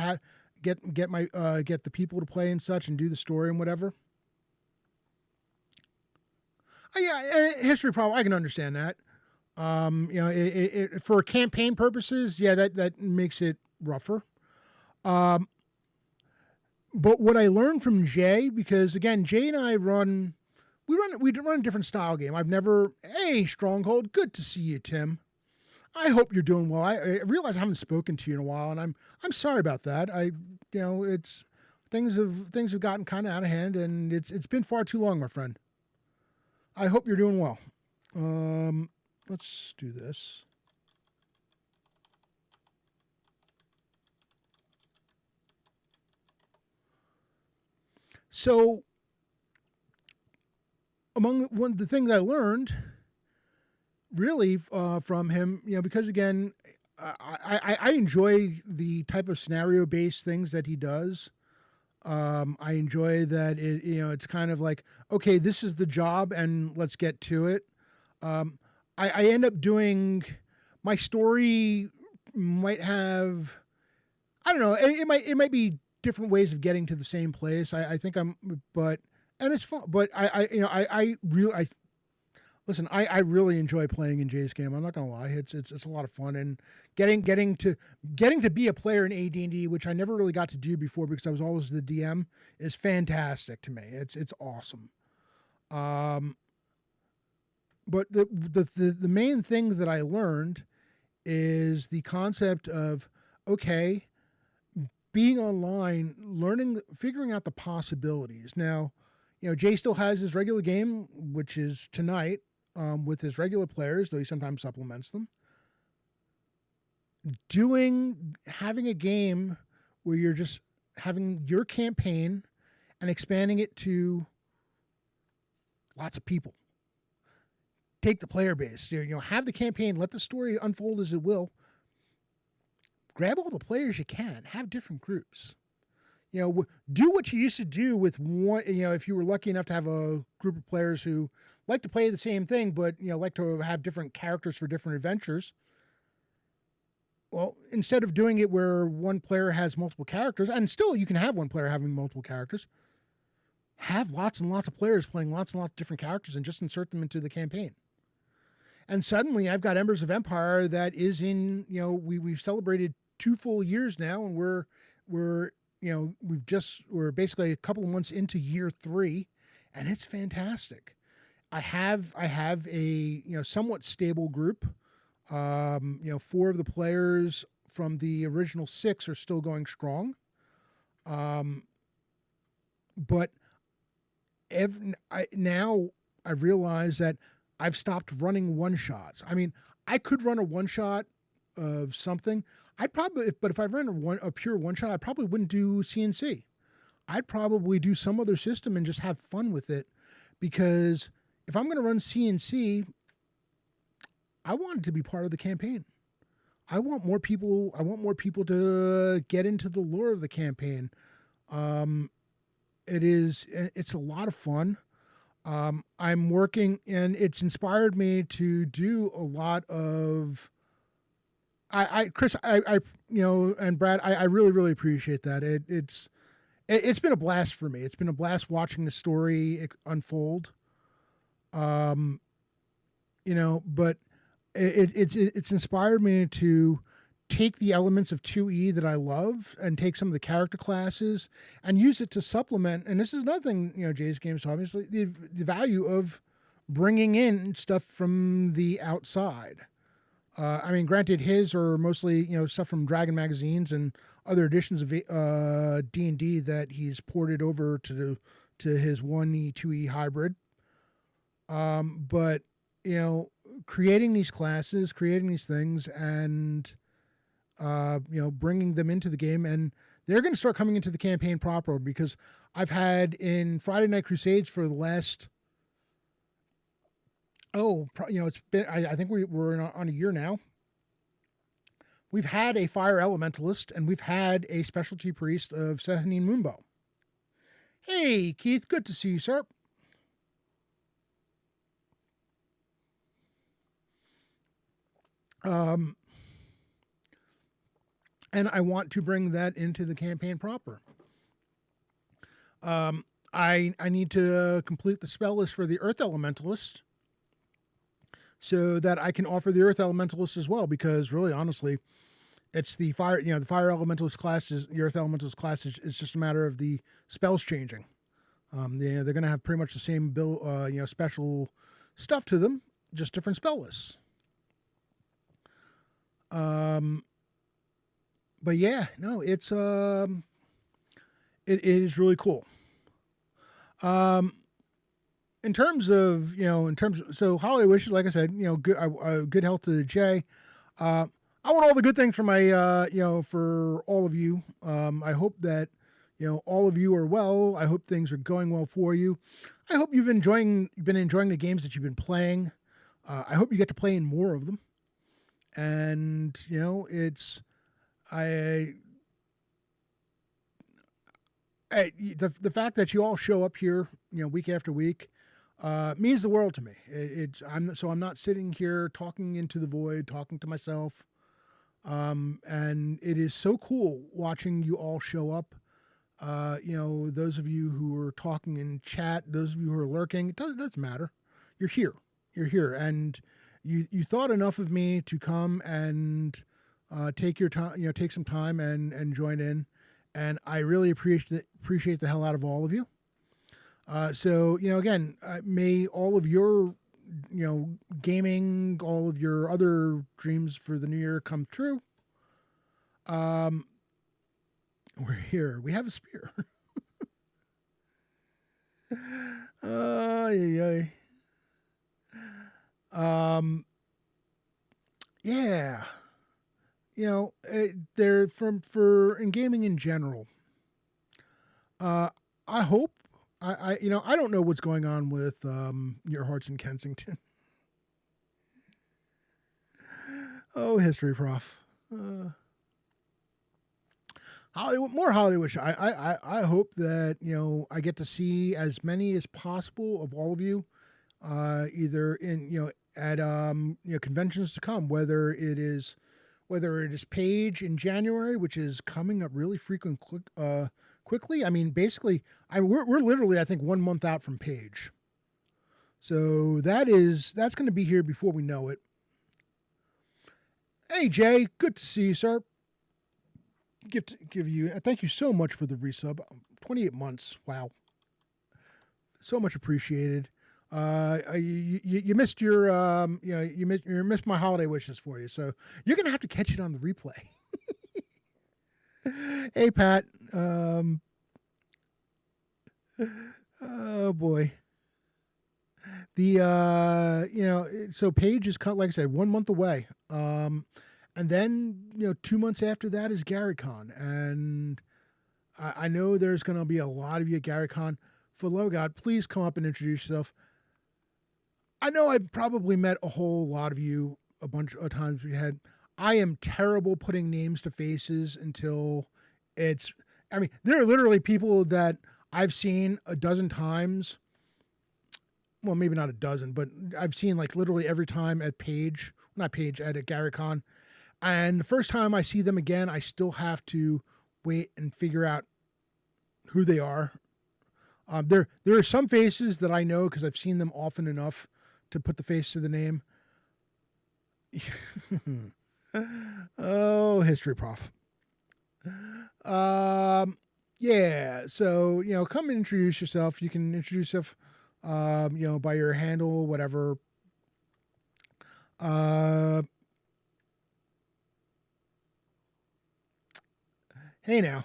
get the people to play and such, and do the story and whatever. Yeah, history problem. I can understand that. For campaign purposes, yeah, that makes it rougher. But what I learned from Jay, because again, Jay and I run a different style game. I've never, hey, Stronghold, good to see you, Tim. I hope you're doing well. I realize I haven't spoken to you in a while, and I'm sorry about that. It's things have gotten kind of out of hand, and it's been far too long, my friend. I hope you're doing well. Let's do this. So, among one of the things I learned, really, from him, because again, I enjoy the type of scenario based things that he does. I enjoy that it's kind of like, okay, this is the job, and let's get to it. I end up doing my story might have, I don't know, it might be different ways of getting to the same place. I think and it's fun, but I really enjoy playing in Jay's game. I'm not gonna lie, it's a lot of fun, and getting to be a player in AD&D, which I never really got to do before because I was always the DM, is fantastic to me. It's awesome. But the main thing that I learned is the concept of, okay, being online, figuring out the possibilities. Now, Jay still has his regular game, which is tonight, with his regular players, though he sometimes supplements them. having a game where you're just having your campaign and expanding it to lots of people. Take the player base, have the campaign, let the story unfold as it will. Grab all the players you can, have different groups. Do what you used to do with one. If you were lucky enough to have a group of players who like to play the same thing, but like to have different characters for different adventures. Well, instead of doing it where one player has multiple characters, and still you can have one player having multiple characters, have lots and lots of players playing lots and lots of different characters and just insert them into the campaign. And suddenly I've got Embers of Empire that is in, we've celebrated 2 full years now, and we're basically a couple of months into year 3, and it's fantastic. I have a somewhat stable group. 4 of the players from the original 6 are still going strong. But now I've realized that I've stopped running one shots. I mean, I could run a one shot of something. But if I ran a pure one shot, I probably wouldn't do CNC. I'd probably do some other system and just have fun with it, because if I'm going to run CNC, I want it to be part of the campaign. I want more people to get into the lore of the campaign. It's a lot of fun. I'm working, and it's inspired me to do a lot of. Chris, and Brad, I really, really appreciate that. It's been a blast for me. It's been a blast watching the story unfold. But it's inspired me to take the elements of 2E that I love and take some of the character classes and use it to supplement. And this is another thing, Jay's Games, obviously, the value of bringing in stuff from the outside. Granted, his are mostly, stuff from Dragon magazines and other editions of D&D that he's ported over to his 1E, 2E hybrid. But, creating these classes, creating these things, and, bringing them into the game. And they're going to start coming into the campaign proper, because I've had in Friday Night Crusades for the last... it's been, I think we're on a year now. We've had a fire elementalist, and we've had a specialty priest of Sehanine Moonbow. Hey, Keith, good to see you, sir. And I want to bring that into the campaign proper. I need to complete the spell list for the Earth Elementalist, so that I can offer the Earth Elementalist as well, because really, honestly, it's the fire, the Fire Elementalist class the Earth Elementalist class is just a matter of the spells changing. They're going to have pretty much the same special stuff to them, just different spell lists. But yeah, no, it is really cool. In terms of, so holiday wishes, like I said, good health to Jay. I want all the good things for my, for all of you. I hope that, all of you are well. I hope things are going well for you. I hope you've been enjoying the games that you've been playing. I hope you get to play in more of them. And, the fact that you all show up here, week after week, means the world to me. I'm not sitting here talking into the void, talking to myself. And it is so cool watching you all show up. Those of you who are talking in chat, those of you who are lurking, it doesn't matter. You're here. And you thought enough of me to come and take your time, take some time and join in. And I really appreciate the hell out of all of you. So, again, may all of your, gaming, all of your other dreams for the new year come true. We're here. We have a spear. Yeah. Yeah. they're for in gaming in general. I hope I don't know what's going on with your hearts in Kensington. Oh, history prof. Hollywood, more holiday wish. I hope that I get to see as many as possible of all of you, either in at conventions to come, whether it is Page in January, which is coming up really quickly. I mean, basically, we're literally, I think, 1 month out from Page, so that's going to be here before we know it. Hey Jay, good to see you, sir. Give you thank you so much for the resub. 28 months, wow, so much appreciated. You missed your you missed my holiday wishes for you, so you're gonna have to catch it on the replay. Hey Pat, oh boy, so Paige is like I said, 1 month away, and then 2 months after that is GaryCon, and I know there's gonna be a lot of you at GaryCon. For the love of God, please come up and introduce yourself. I know I've probably met a whole lot of you a bunch of times we had. I am terrible putting names to faces until it's. I mean, there are literally people that I've seen a dozen times. Well, maybe not a dozen, but I've seen like literally every time at Page, not Page, at GaryCon. And the first time I see them again, I still have to wait and figure out who they are. There are some faces that I know because I've seen them often enough to put the face to the name. Oh, history prof. Yeah. So come and introduce yourself. You can introduce yourself, by your handle, whatever. Hey now.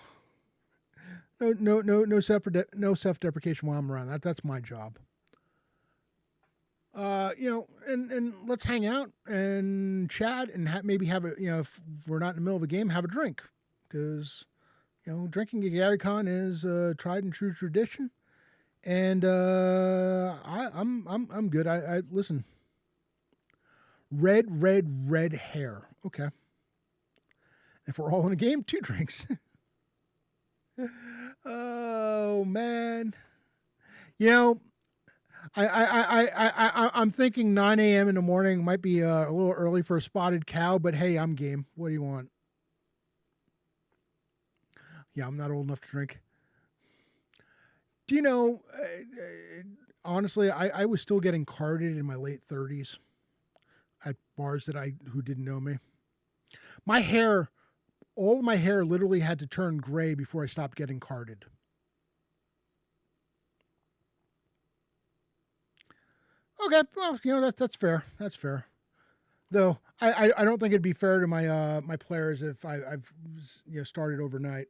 No self-deprecation while I'm around. That's my job. And let's hang out and chat and maybe have if we're not in the middle of a game, have a drink, because drinking at GaryCon is a tried and true tradition, and I'm good. I listen. Red hair. Okay. If we're all in a game, 2 drinks. Oh man. I'm thinking 9 a.m. in the morning might be a little early for a spotted cow, but hey, I'm game. What do you want? Yeah, I'm not old enough to drink. Do you know, honestly, I was still getting carded in my late 30s at bars who didn't know me. All of my hair literally had to turn gray before I stopped getting carded. Okay, well, that's fair. That's fair. Though I don't think it'd be fair to my players if I've started overnight.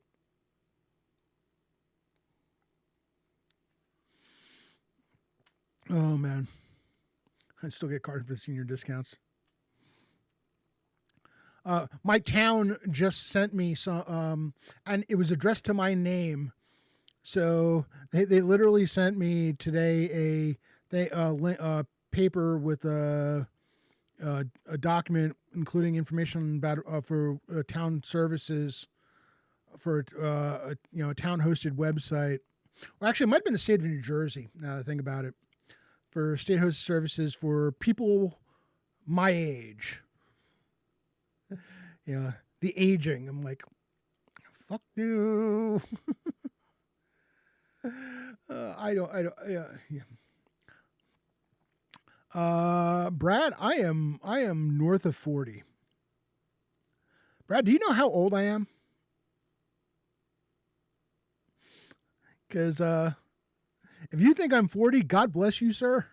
Oh man, I still get carded for the senior discounts. My town just sent me some, and it was addressed to my name. So they literally sent me today a paper with a document including information about for town services for a town hosted website. Well, actually, it might have been the state of New Jersey. Now that I think about it, for state hosted services for people my age. The aging. I'm like, fuck you. I don't. Yeah. Brad, I am north of 40. Brad, do you know how old I am? Because if you think I'm 40, God bless you, sir.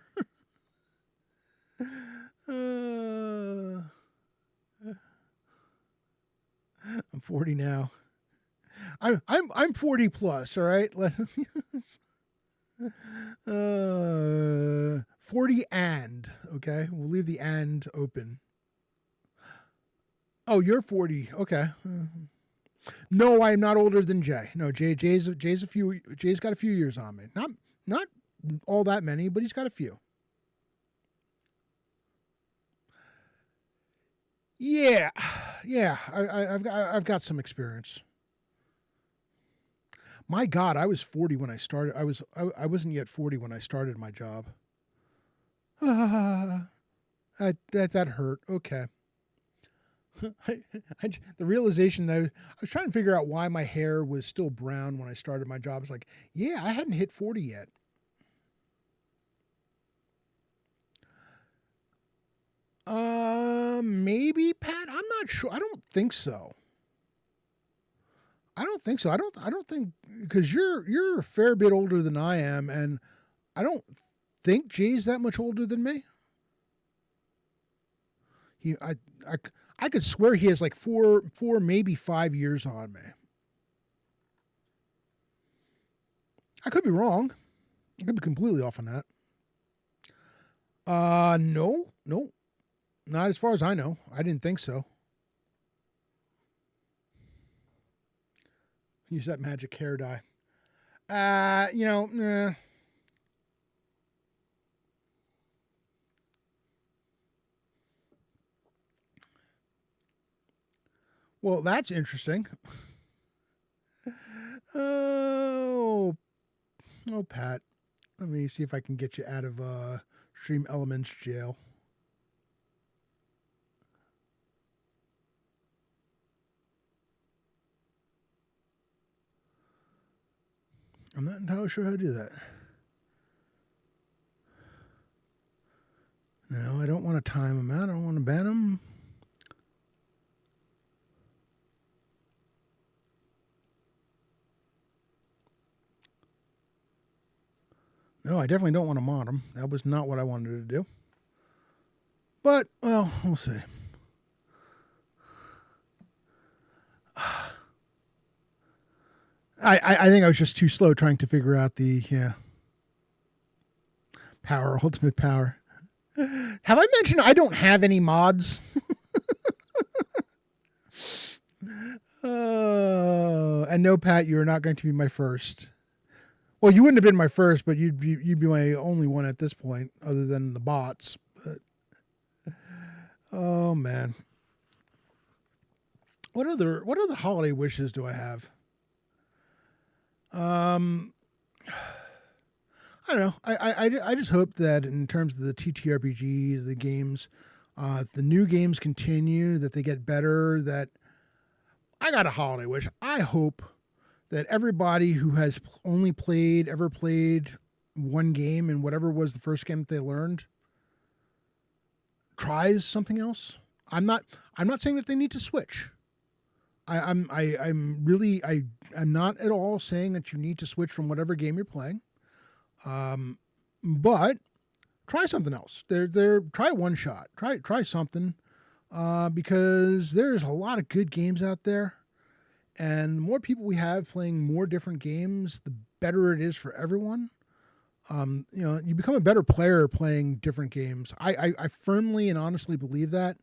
I'm 40 now. I'm 40 plus. All right. 40 and okay. We'll leave the and open. Oh, you're 40. Okay. No, I am not older than Jay. No, Jay's got a few years on me. Not all that many, but he's got a few. Yeah, yeah. I've got some experience. My God, I was 40 when I started. I wasn't yet 40 when I started my job. That hurt. Okay. The realization that I was trying to figure out why my hair was still brown when I started my job. It's like, yeah, I hadn't hit 40 yet. Maybe Pat. I'm not sure. I don't think so. I don't think so. I don't think because you're a fair bit older than I am, and I don't think Jay's that much older than me. He I I could swear he has like four maybe 5 years on me. I could be wrong. I could be completely off on that. No, not as far as I know. I didn't think so. Use that magic hair dye. Nah. Well, that's interesting. Oh, oh, Pat. Let me see if I can get you out of Stream Elements jail. I'm not entirely sure how to do that. No, I don't want to time him out. I don't want to ban him. No, I definitely don't want to mod him. That was not what I wanted to do. But, well, we'll see. I think I was just too slow trying to figure out the power, ultimate power. Have I mentioned I don't have any mods? And no, Pat, you're not going to be my first. Well, you wouldn't have been my first, but you'd be my only one at this point, other than the bots. But oh man, what other holiday wishes do I have? I don't know. I just hope that in terms of the TTRPG, the games, the new games continue, that they get better. That I got a holiday wish. I hope that everybody who has ever played one game and whatever was the first game that they learned tries something else. I'm not saying that they need to switch. I'm not at all saying that you need to switch from whatever game you're playing. But try something else. Try one shot. Try something. Because there's a lot of good games out there. And the more people we have playing more different games, the better it is for everyone. You become a better player playing different games. I firmly and honestly believe that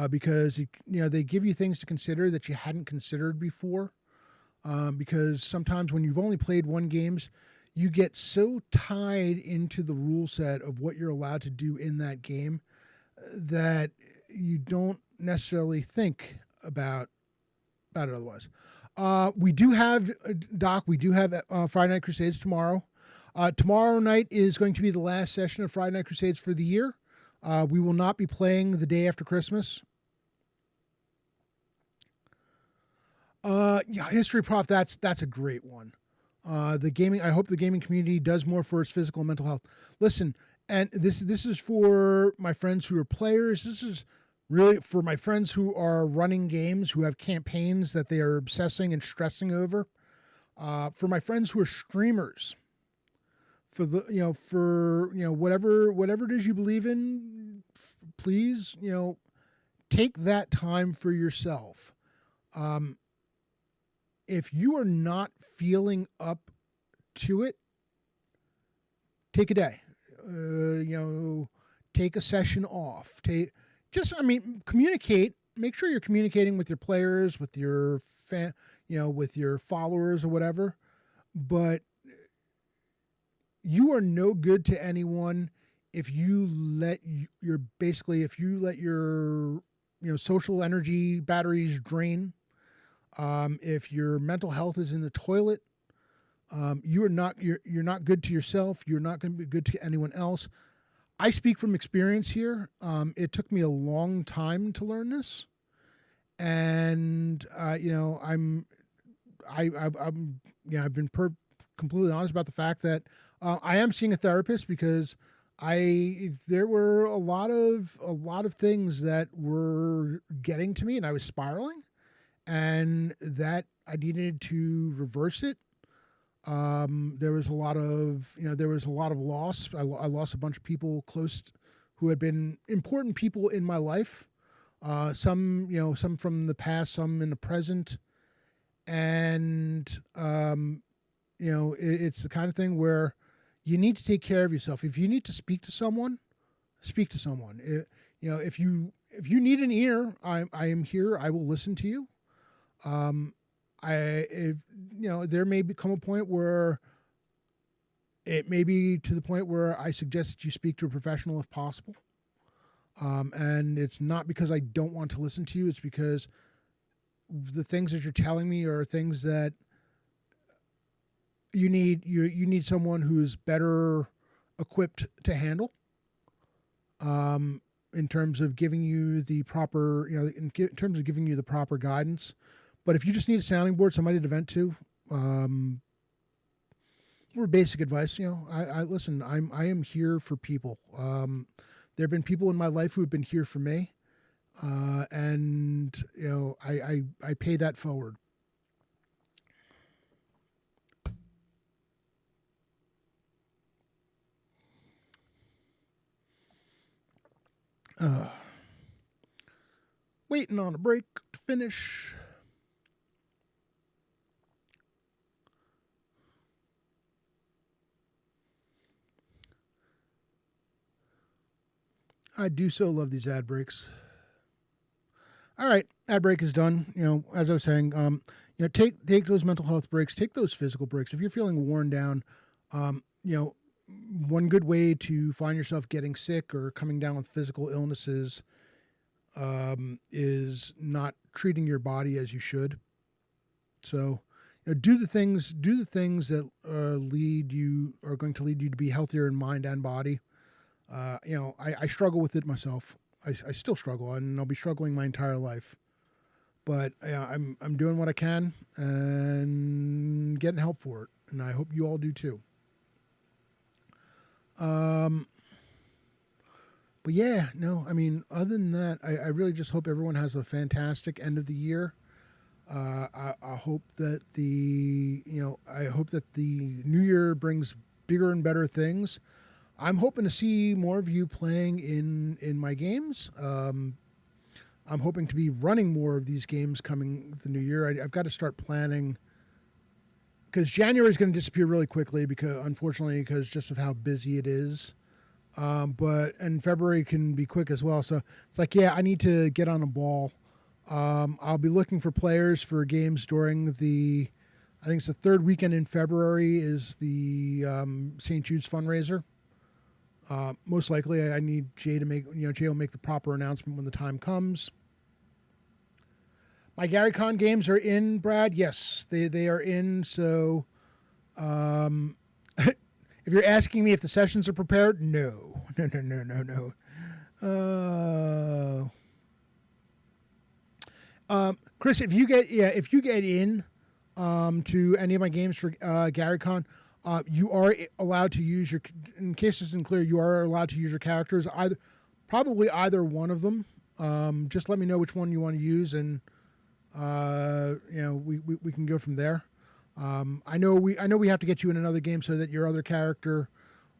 because they give you things to consider that you hadn't considered before. Because sometimes when you've only played one games, you get so tied into the rule set of what you're allowed to do in that game that you don't necessarily think about it otherwise. We do have Doc. We do have Friday Night Crusades tomorrow. Tomorrow night is going to be the last session of Friday Night Crusades for the year. We will not be playing the day after Christmas. History Prof. That's a great one. I hope the gaming community does more for its physical and mental health. Listen, and this is for my friends who are players. This is really for my friends who are running games, who have campaigns that they are obsessing and stressing over. For my friends who are streamers, for whatever it is you believe in, please, take that time for yourself. If you are not feeling up to it, take a day. Take a session off. Communicate make sure you're communicating with your players, with your with your followers or whatever. But you are no good to anyone if you let your social energy batteries drain. If your mental health is in the toilet, you're not good to yourself. You're not going to be good to anyone else. I speak from experience here. It took me a long time to learn this, and I've been completely honest about the fact that I am seeing a therapist because there were a lot of things that were getting to me, and I was spiraling, and that I needed to reverse it. There was a lot of loss. I lost a bunch of people who had been important people in my life. Some from the past, some in the present, and it's the kind of thing where you need to take care of yourself. If you need to speak to someone, speak to someone. If you need an ear, I am here. I will listen to you. There may become a point where it may be to the point where I suggest that you speak to a professional if possible. And it's not because I don't want to listen to you. It's because the things that you're telling me are things that you need someone who's better equipped to handle. In terms of giving you the proper, in terms of giving you the proper guidance. But if you just need a sounding board, somebody to vent to, for basic advice, I listen. I am here for people. There have been people in my life who have been here for me, and I pay that forward. Waiting on a break to finish. I do so love these ad breaks. All right, ad break is done. As I was saying, take those mental health breaks, take those physical breaks. If you're feeling worn down, one good way to find yourself getting sick or coming down with physical illnesses is not treating your body as you should. So, do the things that are going to lead you to be healthier in mind and body. I struggle with it myself. I still struggle, and I'll be struggling my entire life. But I'm doing what I can and getting help for it, and I hope you all do too. But yeah, no, I mean, other than that, I really just hope everyone has a fantastic end of the year. I hope that the new year brings bigger and better things. I'm hoping to see more of you playing in my games. I'm hoping to be running more of these games coming the new year. I've got to start planning because January is going to disappear really quickly because just of how busy it is. And February can be quick as well. So it's like, yeah, I need to get on a ball. I'll be looking for players for games during I think it's the third weekend in February is the St. Jude's fundraiser. Most likely I need Jay will make the proper announcement when the time comes. My GaryCon games are in, Brad. Yes, they are in. So, if you're asking me if the sessions are prepared, no. Chris, if you get in to any of my games for GaryCon, you are allowed to use in case this isn't clear, you are allowed to use your characters, probably either one of them. Just let me know which one you want to use, and we can go from there. I know we have to get you in another game so that your other character,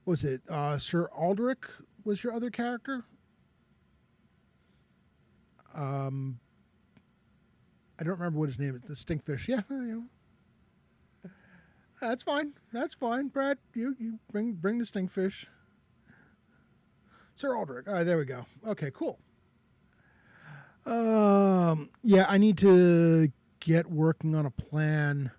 was it Sir Aldrich was your other character? I don't remember what his name is. The Stinkfish. Yeah. That's fine. Brad, you bring the Stinkfish. Sir Aldrich. All right, there we go. Okay, cool. Yeah, I need to get working on a plan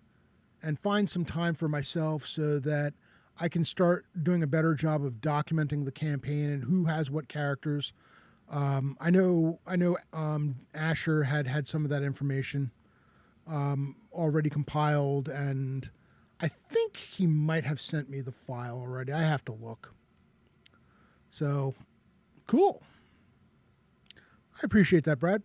and find some time for myself so that I can start doing a better job of documenting the campaign and who has what characters. I know. Asher had some of that information already compiled, and I think he might have sent me the file already. I have to look. So cool. I appreciate that, Brad.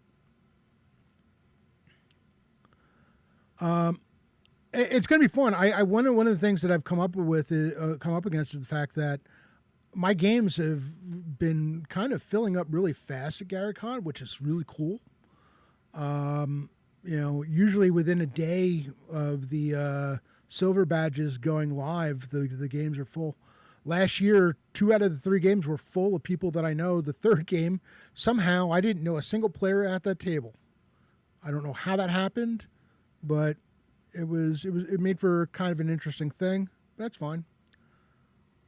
It's going to be fun. I one of the things that I've come up against is the fact that my games have been kind of filling up really fast at GaryCon, which is really cool. Usually within a day of the silver badges going live, the games are full. Last year, 2 out of the 3 games were full of people that I know. The third game, somehow, I didn't know a single player at that table. I don't know how that happened, but it made for kind of an interesting thing. That's fine.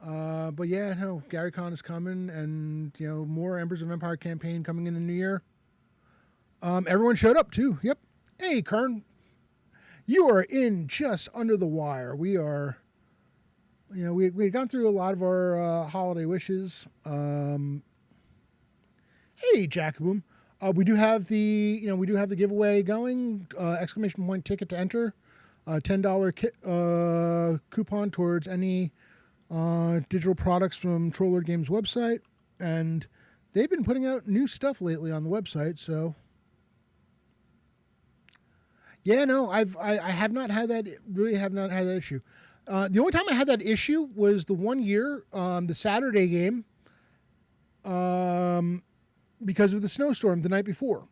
But yeah, no, GaryCon is coming, and more Embers of Empire campaign coming in the new year. Everyone showed up too. Yep. Hey, Kern, you are in just under the wire. We are, we've gone through a lot of our holiday wishes. Hey, Jacoboom. We do have the giveaway going. Exclamation point ticket to enter. $10 coupon towards any digital products from Troller Games website, and they've been putting out new stuff lately on the website. So yeah, no, I have not had that. Really, have not had that issue. The only time I had that issue was the one year, the Saturday game, because of the snowstorm the night before.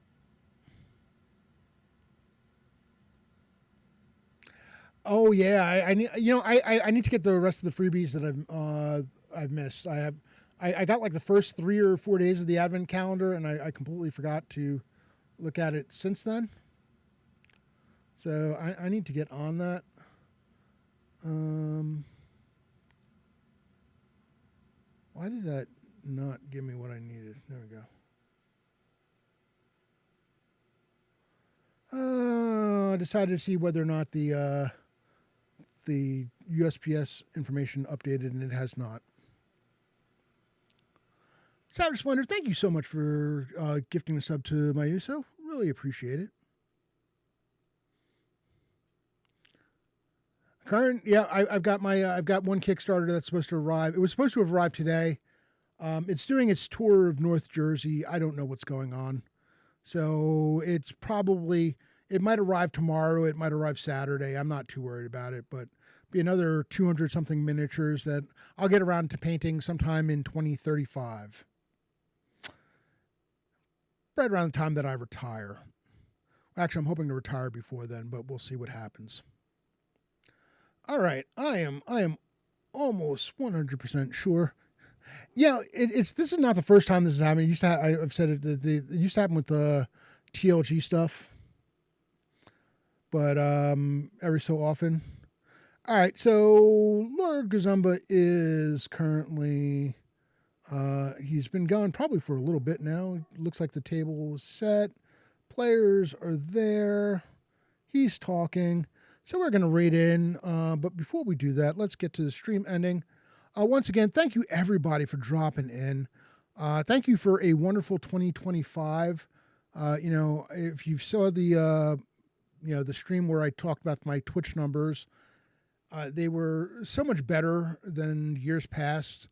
Oh yeah, I need I need to get the rest of the freebies that I've missed. I got like the first 3 or 4 days of the advent calendar, and I completely forgot to look at it since then. So I need to get on that. Why did that not give me what I needed? There we go. I decided to see whether or not the USPS information updated, and it has not. Savage Splendor, thank you so much for gifting a sub to my USO. Really appreciate it. Current, yeah, I've got I've got one Kickstarter that's supposed to arrive. It was supposed to have arrived today. It's doing its tour of North Jersey. I don't know what's going on, so it might arrive tomorrow. It might arrive Saturday. I'm not too worried about it, but be another 200 something miniatures that I'll get around to painting sometime in 2035. Right around the time that I retire. Actually, I'm hoping to retire before then, but we'll see what happens. All right, I am almost 100% sure. Yeah, this is not the first time this has happened. It used to I've said it. It used to happen with the TLG stuff, but every so often. All right, so Lord Gazumba is currently he's been gone probably for a little bit now. Looks like the table is set. Players are there. He's talking. So we're going to raid in. But before we do that, let's get to the stream ending. Once again, thank you everybody for dropping in. Thank you for a wonderful 2025. If you saw the stream where I talked about my Twitch numbers, they were so much better than years past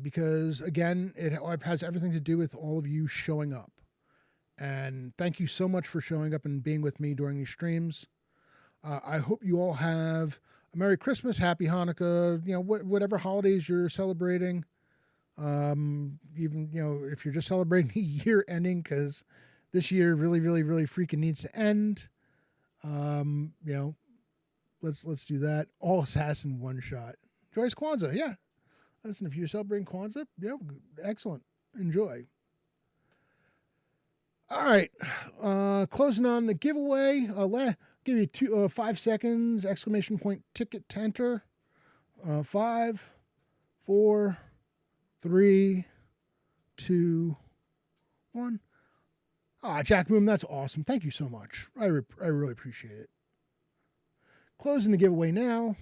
because, again, it has everything to do with all of you showing up. And thank you so much for showing up and being with me during these streams. I hope you all have a Merry Christmas, Happy Hanukkah, whatever holidays you're celebrating. Even, if you're just celebrating a year ending, because this year really, really, really freaking needs to end. Let's do that. All assassin one shot. Joyce Kwanzaa, yeah. Listen, if you're celebrating Kwanzaa, yeah, excellent. Enjoy. All right, closing on the giveaway. Give you 5 seconds. Exclamation point ticket to enter. 5, 4, 3, 2, 1. Ah, Jack Boom, that's awesome. Thank you so much. I really appreciate it. Closing the giveaway now.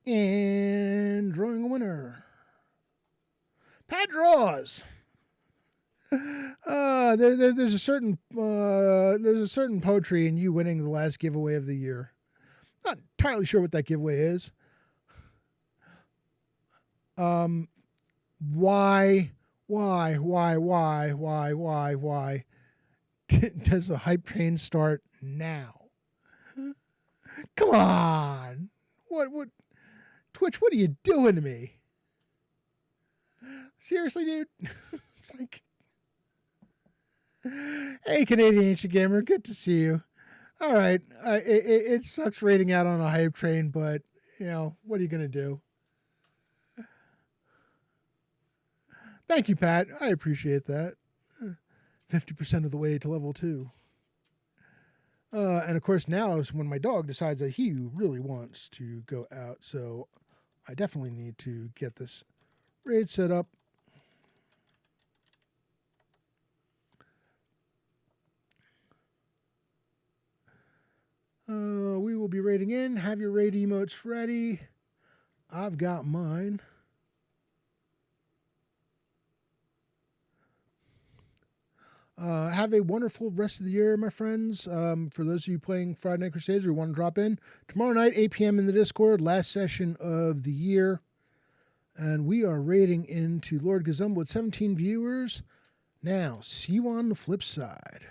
And drawing a winner. Pat draws. There's a certain poetry in you winning the last giveaway of the year. Not entirely sure what that giveaway is. Why does the hype train start now? Come on. What Twitch, what are you doing to me? Seriously, dude? It's like, hey, Canadian Ancient Gamer, good to see you. All right, it sucks rating out on a hype train, but, you know, what are you going to do? Thank you, Pat. I appreciate that. 50% of the way to level 2. And, of course, now is when my dog decides that he really wants to go out, so I definitely need to get this raid set up. We will be raiding in. Have your raid emotes ready. I've got mine. Have a wonderful rest of the year, my friends. For those of you playing Friday Night Crusaders or want to drop in, tomorrow night, 8 p.m. in the Discord, last session of the year. And we are raiding into Lord Gazumba with 17 viewers. Now, see you on the flip side.